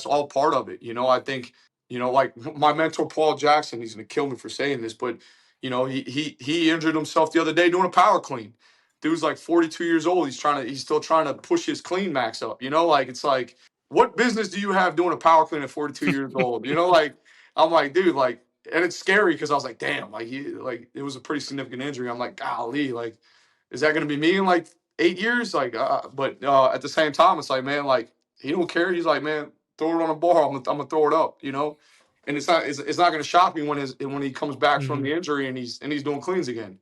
all part of it. I think, like my mentor Paul Jackson, he's gonna kill me for saying this, but he injured himself the other day doing a power clean. Dude's like 42 years old. He's still trying to push his clean max up. Like it's like, what business do you have doing a power clean at 42 years old? Like I'm like, dude, like, and it's scary because I was like, damn, like it was a pretty significant injury. I'm like, golly, like, is that going to be me in like 8 years? Like, but at the same time, it's like, man, like he don't care. He's like, man, throw it on a bar. I'm gonna throw it up. And it's not going to shock me when he comes back from mm, the injury and he's doing cleans again.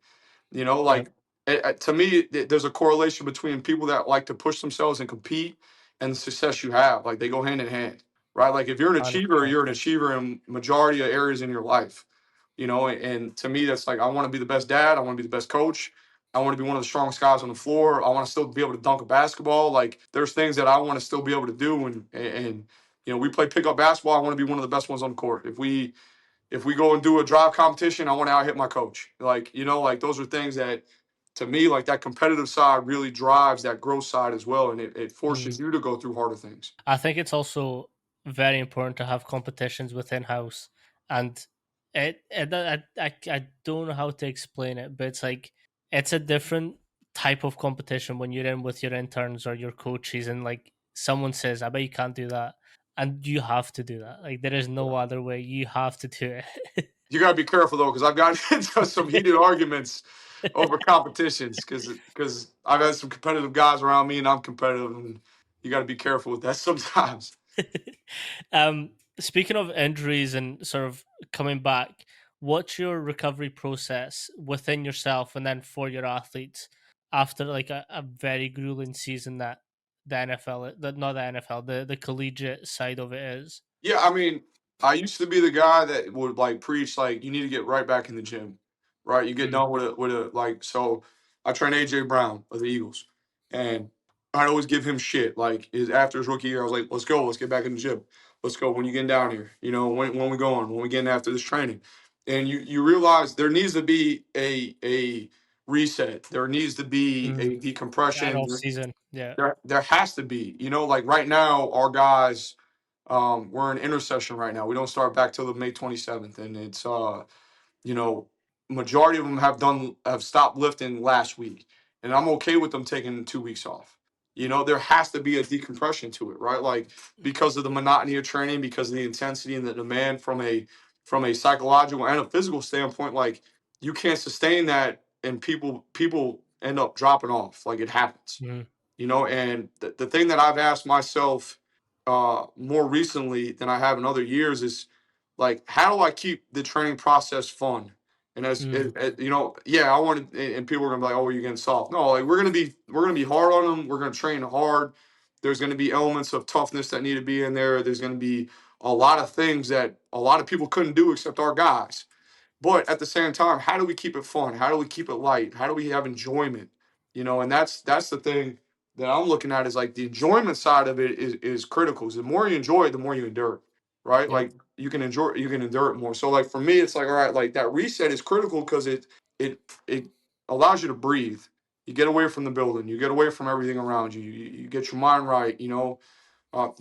yep, Like to me, there's a correlation between people that like to push themselves and compete and the success you have. Like they go hand in hand, right? Like if you're an achiever, 100%. you're an achiever in majority of areas in your life. And to me, that's like I want to be the best dad. I want to be the best coach. I want to be one of the strongest guys on the floor. I want to still be able to dunk a basketball. Like there's things that I want to still be able to do. And we play pickup basketball. I want to be one of the best ones on the court. If we go and do a drive competition, I want to out hit my coach. Like those are things that to me, like that competitive side really drives that growth side as well. And it Mm. forces you to go through harder things. I think it's also very important to have competitions within house, and I don't know how to explain it, but it's like it's a different type of competition when you're in with your interns or your coaches, and like someone says, "I bet you can't do that," and you have to do that. Like there is no other way. You have to do You got to be careful though, because I've gotten into some heated arguments over it. competitions because I've had some competitive guys around me and I'm competitive and you got to be careful with that sometimes. Speaking of injuries and sort of coming back, what's your recovery process within yourself and then for your athletes after like a very grueling season that the NFL, not the NFL, the collegiate side of it is? Yeah, I mean, I used to be the guy that would like preach like you need to get right back in the gym, right? You get Mm, done with a like so. I trained AJ Brown of the Eagles, and I'd always give him shit. Like after his rookie year, I was like, "Let's go, let's get back in the gym. Let's go. When you getting down here, when we going, when we getting after this training." And you realize there needs to be a reset. There needs to be mm. a An decompression. off season, yeah. There has to be. Like right now, our guys we're in intercession right now. We don't start back till the May 27th, and it's you know, majority of them have stopped lifting last week, and I'm okay with them taking 2 weeks off. There has to be a decompression to it, right? Like because of the monotony of training, because of the intensity and the demand from a psychological and a physical standpoint, like you can't sustain that, and people end up dropping off. Like it happens. Mm, And the thing that I've asked myself more recently than I have in other years is like, how do I keep the training process fun? And mm, yeah, I want to, and people are gonna be like, "Oh, you're getting soft." No, like we're gonna be hard on them. We're gonna train hard. There's gonna be elements of toughness that need to be in there. There's gonna be a lot of things that a lot of people couldn't do except our guys. But at the same time, how do we keep it fun? How do we keep it light? How do we have enjoyment? And that's the thing that I'm looking at is like the enjoyment side of it is critical. 'Cause the more you enjoy it, the more you endure it, right? yep. Like you can endure it more. So like for me, it's like all right, like that reset is critical because it allows you to breathe. You get away from the building, you get away from everything around you, you get your mind right, you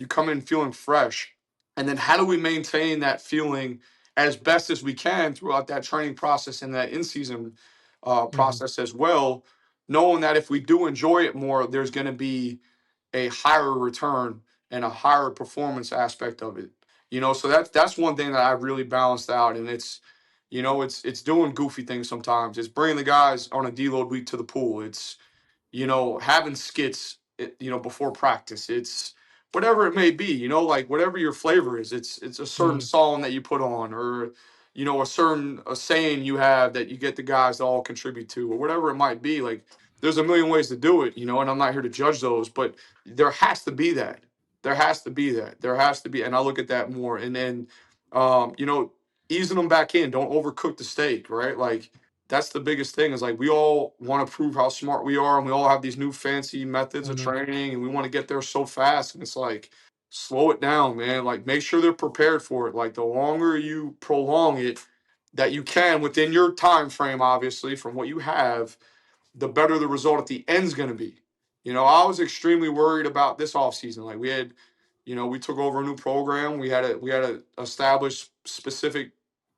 come in feeling fresh. And then how do we maintain that feeling as best as we can throughout that training process and that in season Mhm. process as well, knowing that if we do enjoy it more, there's going to be a higher return and a higher performance aspect of it. So that's one thing that I've really balanced out, and it's doing goofy things sometimes. It's bringing the guys on a deload week to the pool. It's having skits, before practice. It's whatever it may be, like whatever your flavor is. It's a certain Mhm. song that you put on, or a saying you have that you get the guys to all contribute to, or whatever it might be. Like there's a million ways to do it, and I'm not here to judge those, but there has to be that. There has to be that. There has to be, and I look at that more, and then, um, you know, easing them back in. Don't overcook the steak, right? Like that's the biggest thing is like we all want to prove how smart we are and we all have these new fancy methods of Mhm. training and we want to get there so fast and it's like slow it down, man. Like make sure they're prepared for it. Like the longer you prolong it that you can within your time frame, obviously from what you have, the better the result at the end's going to be. I was extremely worried about this offseason. Like we took over a new program. We had to establish specific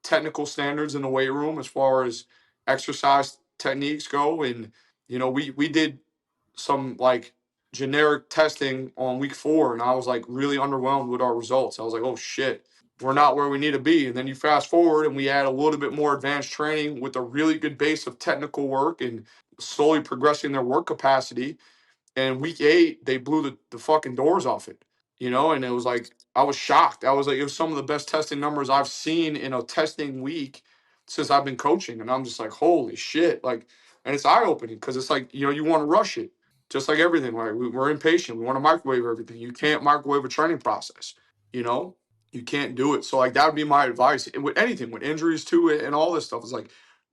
technical standards in the weight room as far as exercise techniques go, and we did some like generic testing on week 4, and I was like really underwhelmed with our results. I was like, oh shit, we're not where we need to be. And then you fast forward and we add a little bit more advanced training with a really good base of technical work and slowly progressing their work capacity. And week 8, they blew the fucking doors off it, and it was like, I was shocked. I was like, it was some of the best testing numbers I've seen in a testing week since I've been coaching. And I'm just like, holy shit. Like, and it's eye opening because it's like, you want to rush it just like everything. Right. We're impatient. We want to microwave everything. You can't microwave a training process, you know, you can't do it. So, like, that would be my advice. And with anything, with injuries to it and all this stuff, it's like,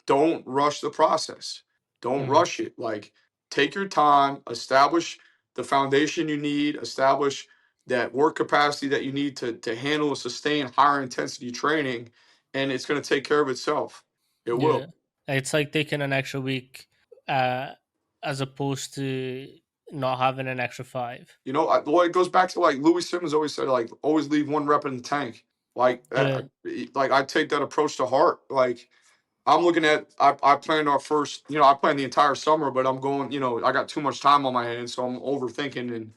don't rush the process. Don't Mhm. rush it. Like, take your time, establish the foundation you need, establish that work capacity that you need to handle and sustain higher intensity training, and it's going to take care of itself. It Yeah. will. It's like taking an extra week, uh, as opposed to not having an extra 5. Well, it goes back to like Louis Simmons always said, like always leave one rep in the tank. Like, Yeah. like I take that approach to heart. Like I'm looking at I planned our first, I planned the entire summer, but I'm going, I got too much time on my hands, so I'm overthinking and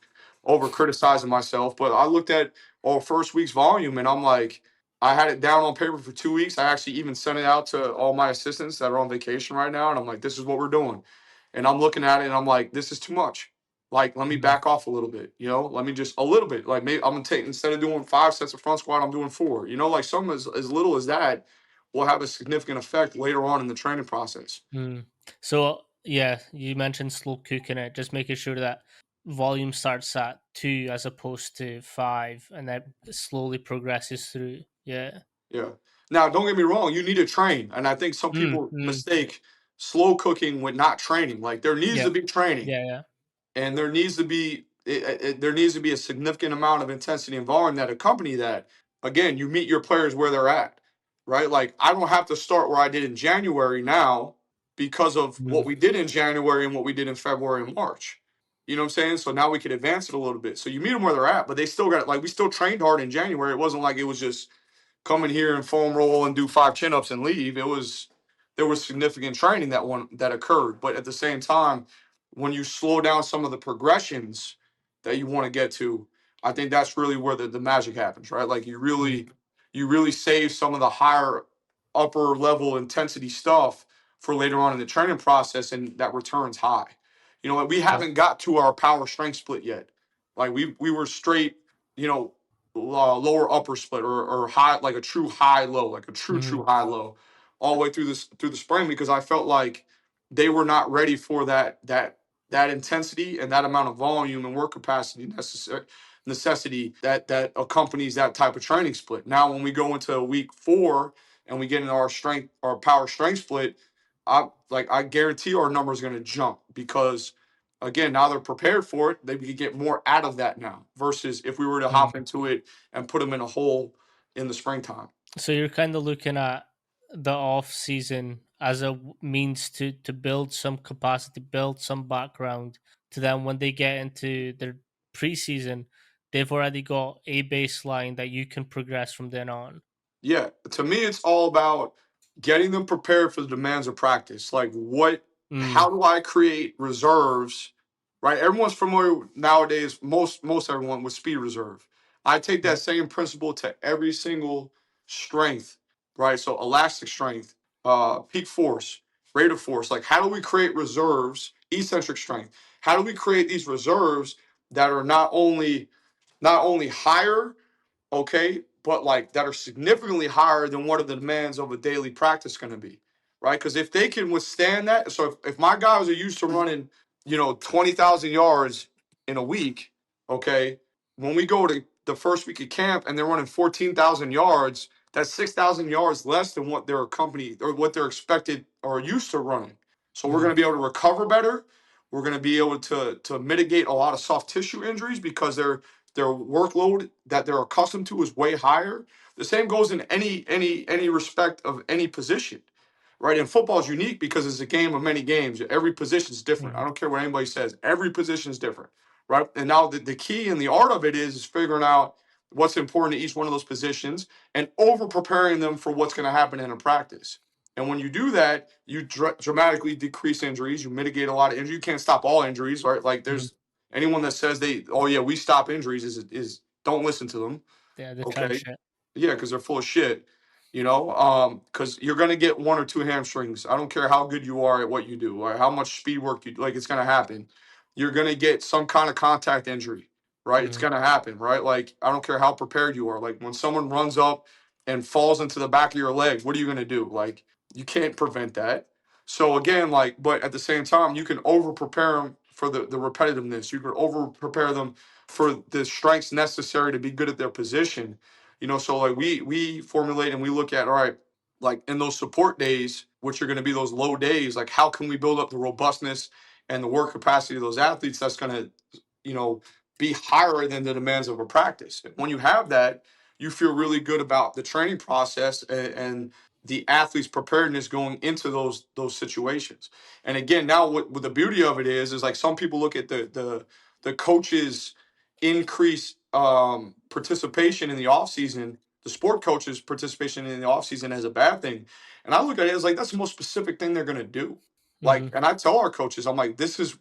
over criticizing myself. But I looked at our first week's volume and I'm like, I had it down on paper for 2 weeks. I actually even sent it out to all my assistants that are on vacation right now. And I'm like, this is what we're doing. And I'm looking at it and I'm like, this is too much. Like, let me Mhm. back off a little bit, let me just a little bit. Like maybe I'm gonna take instead of doing 5 sets of front squat, I'm doing 4. Like something as little as that will have a significant effect later on in the training process. Mm. So yeah, you mentioned slow cooking it, just making sure that volume starts at 2 as opposed to 5, and then slowly progresses through. Yeah. Yeah. Now, don't get me wrong, you need to train. And I think some Mm, people mm. mistake slow cooking with not training. Like there needs Yeah. to be training Yeah. Yeah. and there needs to be a significant amount of intensity and volume that accompany that. Again, you meet your players where they're at, right? Like I don't have to start where I did in January now because of Mm, what we did in January and what we did in February and March. You know what I'm saying? So now we can advance it a little bit. So you meet them where they're at, but they still got like we still trained hard in January. It wasn't like it was just come in here and foam roll and do 5 chin ups and leave. There was significant training that occurred, but at the same time, when you slow down some of the progressions that you want to get to, I think that's really where the magic happens, right? Like mm. you really save some of the higher upper level intensity stuff for later on in the training process, and that returns high. Like we Yeah. haven't got to our power strength split yet. Like we were straight, you know, lower upper split or high, like a true high low, like a true Mhm. high low, all the way through the spring because I felt like they were not ready for that intensity and that amount of volume and work capacity necessity that accompanies that type of training split. Now, when we go into week 4 and we get into our power strength split, I guarantee our number is going to jump because again, now they're prepared for it. They can get more out of that now versus if we were to Mm. hop into it and put them in a hole in the springtime. So you're kind of looking at the off season as a means to build some capacity, build some background, to then when they get into their preseason, they've already got a baseline that you can progress from then on. Yeah, to me, it's all about getting them prepared for the demands of practice. Like, Mm, how do I create reserves? Right, everyone's familiar nowadays. Most everyone with speed reserve. I take yeah. that same principle to every single strength. Right, so elastic strength, peak force, rate of force. Like, how do we create reserves? Eccentric strength. How do we create these reserves that are not only higher, okay, but like that are significantly higher than what are the demands of a daily practice going to be, right? Because if they can withstand that, so if my guys are used to running, 20,000 yards in a week, okay, when we go to the first week of camp and they're running 14,000 yards, that's 6,000 yards less than what their company or what they're expected or used to running. So we're going Mm, to be able to recover better. We're going to be able to mitigate a lot of soft tissue injuries because their workload that they're accustomed to is way higher. The same goes in any respect of any position, right? And football is unique because it's a game of many games. Every position is different. I mhm, don't care what anybody says. Every position is different, right? And now the key and the art of it is figuring out what's important to each one of those positions and over preparing them for what's going to happen in a practice. And when you do that, you dramatically decrease injuries. You mitigate a lot of injury. You can't stop all injuries, right? Like mhm. there's anyone that says oh yeah, we stop injuries is don't listen to them. Yeah, the chat Okay. shit. Yeah, because they're full of shit. Because you're gonna get one or two hamstrings. I don't care how good you are at what you do, or how much speed work you like. It's gonna happen. You're gonna get some kind of contact injury, right? It's Mhm, gonna happen, right? Like I don't care how prepared you are. Like when someone runs up and falls into the back of your leg, what are you gonna do? Like you can't prevent that. So again, like, but at the same time, you can over prepare them for the repetitiveness. You can over prepare them for the strengths necessary to be good at their position. So like we formulate and we look at, all right, like in those support days, which are going to be those low days, like how can we build up the robustness and the work capacity of those athletes that's going to, you know, be higher than the demands of a practice. And when you have that, you feel really good about the training process and the athlete's preparedness going into those situations. And again, now what the beauty of it is like some people look at the coaches increase participation in the offseason, the sport coaches participation in the offseason as a bad thing. And I look at it as like that's the most specific thing they're gonna do. Like, mhm, and I tell our coaches, I'm like, this is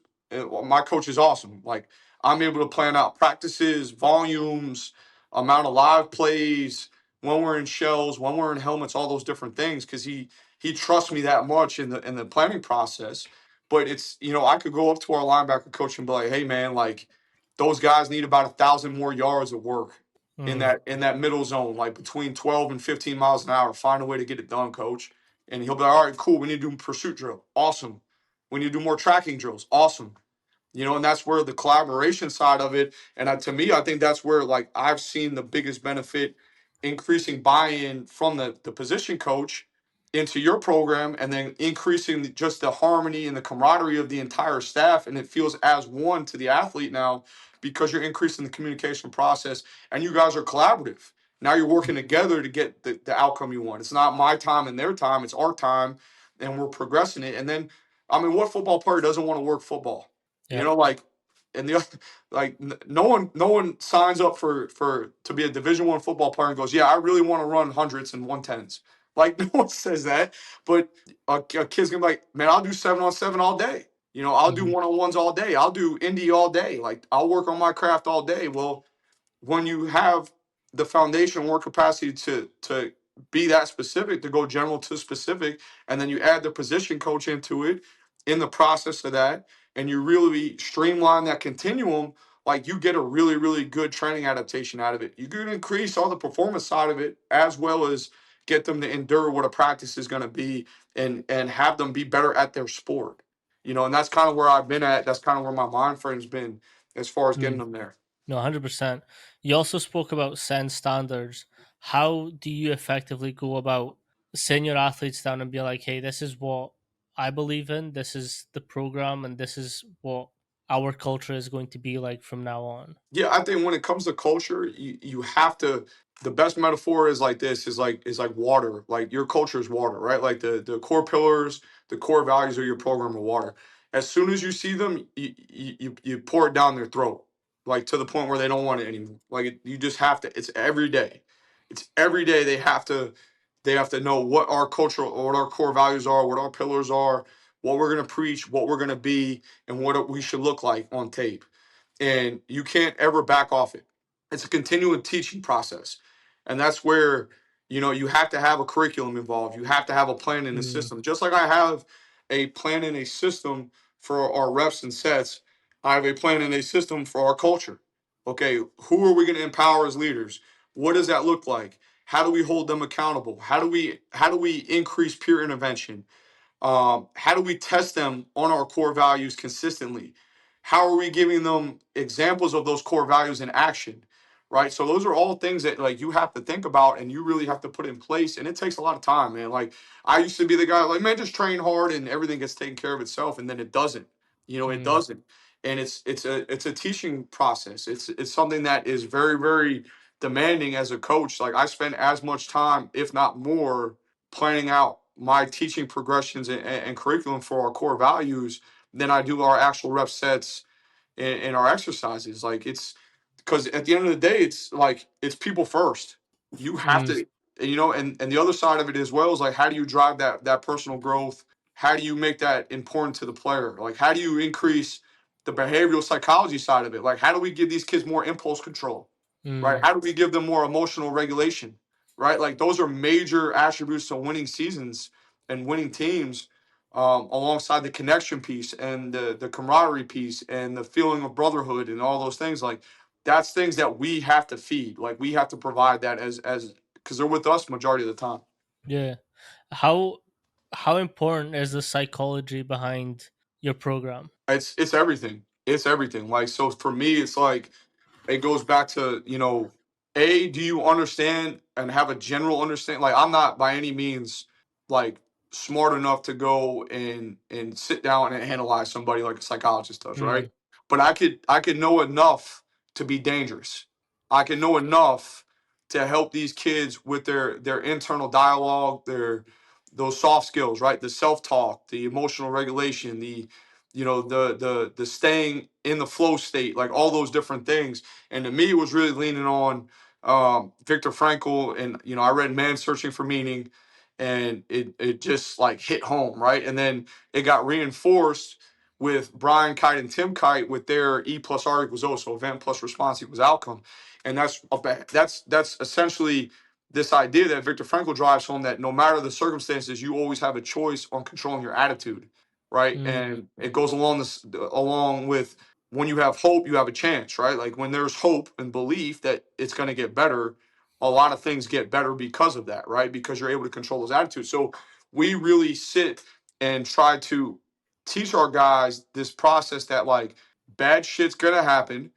my coach is awesome. Like I'm able to plan out practices, volumes, amount of live plays, when we're in shells, when we're in helmets, all those different things, because he trusts me that much in the planning process. But it's I could go up to our linebacker coach and be like, hey man, like those guys need about 1,000 more yards of work in mm, that middle zone, like between 12 and 15 miles an hour. Find a way to get it done, coach. And he'll be like, all right, cool. We need to do pursuit drill. Awesome. We need to do more tracking drills. Awesome. And that's where the collaboration side of it. And to me, I think that's where like I've seen the biggest benefit, increasing buy-in from the position coach into your program, and then increasing just the harmony and the camaraderie of the entire staff, and it feels as one to the athlete now because you're increasing the communication process, and you guys are collaborative. Now you're working together to get the outcome you want. It's not my time and their time; it's our time, and we're progressing it. And then, I mean, what football player doesn't want to work football? yeah, Like, and no one signs up for to be a Division I football player and goes, yeah, I really want to run hundreds and 110s. Like no one says that, but a kid's gonna be like, man, I'll do 7-on-7 all day. I'll do mhm, one-on-ones all day. I'll do indie all day. Like I'll work on my craft all day. Well, when you have the foundation work capacity to be that specific, to go general to specific, and then you add the position coach into it in the process of that, and you really streamline that continuum, like you get a really, really good training adaptation out of it. You can increase all the performance side of it as well as get them to endure what a practice is going to be and have them be better at their sport. And that's kind of where I've been at. That's kind of where my mind frame's been as far as getting mm. them there. No, 100%. You also spoke about setting standards. How do you effectively go about sitting your athletes down and be like, hey, this is what I believe in, this is the program, and this is what our culture is going to be like from now on. Yeah, I think when it comes to culture, you have to. The best metaphor is like this: is like water. Like your culture is water, right? Like the core pillars, the core values of your program are water. As soon as you see them, you pour it down their throat, like to the point where they don't want it anymore. Like you just have to. It's every day. It's every day they have to know what our cultural, what our core values are, what our pillars are, what we're gonna preach, what we're gonna be, and what we should look like on tape, and you can't ever back off it. It's a continual teaching process, and that's where you have to have a curriculum involved. You have to have a plan in the Mm, system. Just like I have a plan in a system for our reps and sets, I have a plan in a system for our culture. Okay, who are we going to empower as leaders? What does that look like? How do we hold them accountable? How do we increase peer intervention? How do we test them on our core values consistently? How are we giving them examples of those core values in action? Right. So those are all things that like you have to think about and you really have to put in place. And it takes a lot of time, man. Like I used to be the guy like, man, just train hard and everything gets taken care of itself. And then it doesn't. It mm, doesn't. And it's a teaching process. It's something that is very, very demanding as a coach. Like I spend as much time, if not more, planning out my teaching progressions and curriculum for our core values than I do our actual rep sets and our exercises. Like it's because at the end of the day, it's like it's people first. You have mm, to, and the other side of it as well is like how do you drive that personal growth? How do you make that important to the player? Like how do you increase the behavioral psychology side of it? Like how do we give these kids more impulse control? Right? mm. How do we give them more emotional regulation? Right? Like those are major attributes to winning seasons and winning teams, alongside the connection piece and the camaraderie piece and the feeling of brotherhood and all those things. Like that's things that we have to feed. Like we have to provide that as because they're with us majority of the time. Yeah. How how important is the psychology behind your program? It's everything. It's everything. Like so for me, it's like it goes back to a, do you understand and have a general understanding? Like I'm not by any means like smart enough to go and sit down and analyze somebody like a psychologist does, right? Mm, But I could know enough to be dangerous. I can know enough to help these kids with their internal dialogue, their those soft skills, right? The self-talk, the emotional regulation, the staying in the flow state, like all those different things. And to me, it was really leaning on Viktor Frankl, and I read Man's Searching for Meaning, and it just like hit home, right? And then it got reinforced with Brian Kite and Tim Kite with their E plus R equals O, so event plus response equals outcome, and that's essentially this idea that Viktor Frankl drives home, that no matter the circumstances, you always have a choice on controlling your attitude, right? mm, And it goes along with when you have hope, you have a chance, right? Like when there's hope and belief that it's going to get better, a lot of things get better because of that, right? Because you're able to control those attitudes. So we really sit and try to teach our guys this process that like bad shit's going to happen.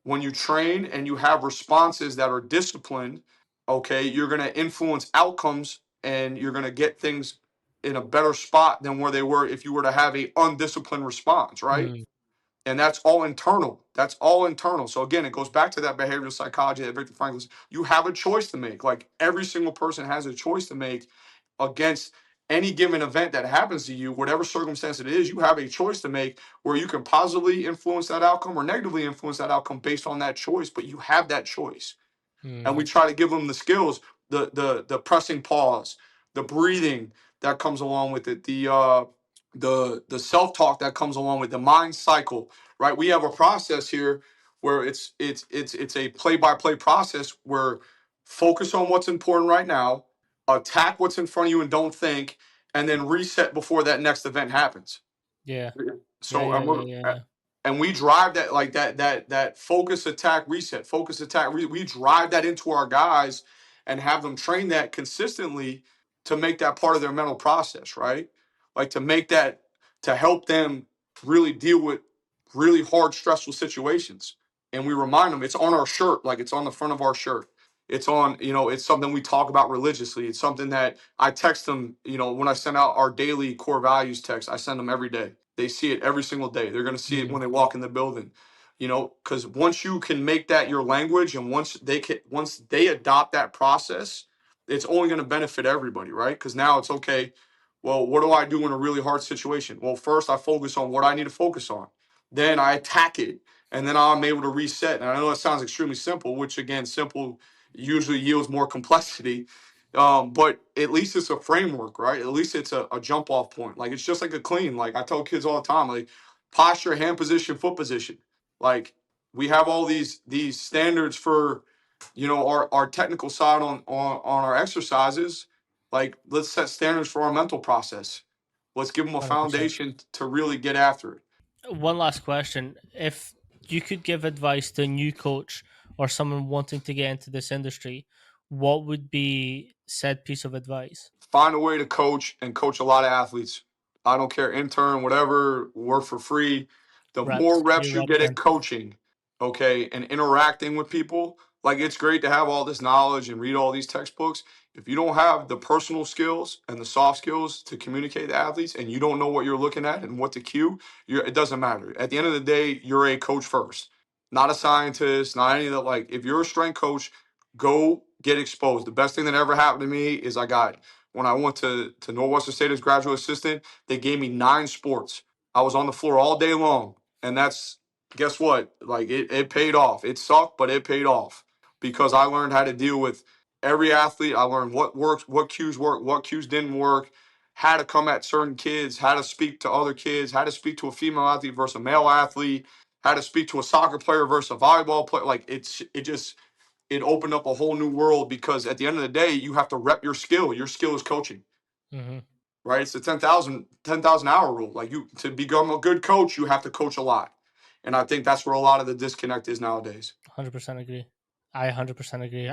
When you train and you have responses that are disciplined, okay, you're going to influence outcomes and you're going to get things in a better spot than where they were if you were to have a undisciplined response, right? mm, And that's all internal. That's all internal. So again, it goes back to that behavioral psychology that Victor Frankl. You have a choice to make. Like every single person has a choice to make against any given event that happens to you, whatever circumstance it is. You have a choice to make where you can positively influence that outcome or negatively influence that outcome based on that choice. But you have that choice, and mm. we try to give them the skills, the pressing pause, the breathing that comes along with it, the self talk that comes along with the mind cycle. Right, we have a process here where it's a play by play process where focus on what's important right now, attack what's in front of you and don't think, and then reset before that next event happens. Yeah. Yeah, So yeah, yeah, yeah, yeah. and we drive that like that focus attack reset focus attack we drive that into our guys and have them train that consistently to make that part of their mental process, right? Like to make that, to help them really deal with really hard stressful situations. And we remind them it's on our shirt, like it's on the front of our shirt. It's on, it's something we talk about religiously. It's something that I text them, when I send out our daily core values text, I send them every day. They see it every single day. They're going to see it Mm, when they walk in the building. Because once you can make that your language, and once they adopt that process, it's only going to benefit everybody, right? Because now it's okay. Well, what do I do in a really hard situation? Well, first I focus on what I need to focus on. Then I attack it, and then I'm able to reset. And I know that sounds extremely simple, which again, simple usually yields more complexity. But at least it's a framework, right? At least it's a jump off point. Like it's just like a clean. Like I tell kids all the time, like posture, hand position, foot position. Like we have all these standards for our technical side on our exercises. Like let's set standards for our mental process. Let's give them a 100%. foundation to really get after it. One last question. If you could give advice to a new coach or someone wanting to get into this industry, what would be said piece of advice? Find a way to coach and coach a lot of athletes. I don't care, intern, whatever, work for free. The more Reps, reps few you reps get at in. coaching, okay, and interacting with people, like it's great to have all this knowledge and read all these textbooks. If you don't have the personal skills and the soft skills to communicate to athletes and you don't know what you're looking at and what to cue, it doesn't matter. At the end of the day, you're a coach first, not a scientist, not any of that. Like, if you're a strength coach, go get exposed. The best thing that ever happened to me is when I went to Northwestern State as graduate assistant, they gave me 9 sports. I was on the floor all day long. And that's, guess what? Like it paid off. It sucked, but it paid off because I learned how to deal with every athlete. I learned what works, what cues work, what cues didn't work, how to come at certain kids, how to speak to other kids, how to speak to a female athlete versus a male athlete, how to speak to a soccer player versus a volleyball player. Like it opened up a whole new world because at the end of the day, you have to rep your skill. Your skill is coaching, Hmm. right? It's the 10,000 hour rule. Like to become a good coach, you have to coach a lot. And I think that's where a lot of the disconnect is nowadays. 100% agree. I 100% agree.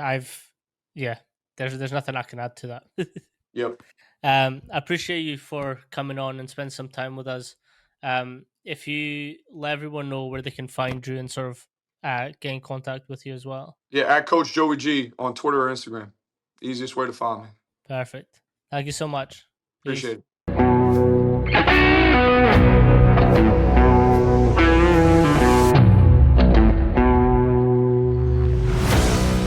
Yeah, there's nothing I can add to that. Yep. I appreciate you for coming on and spend some time with us. If you let everyone know where they can find you and sort of get in contact with you as well. Yeah. At Coach Joey G on Twitter or Instagram. Easiest way to find me. Perfect. Thank you so much. Appreciate Peace. it.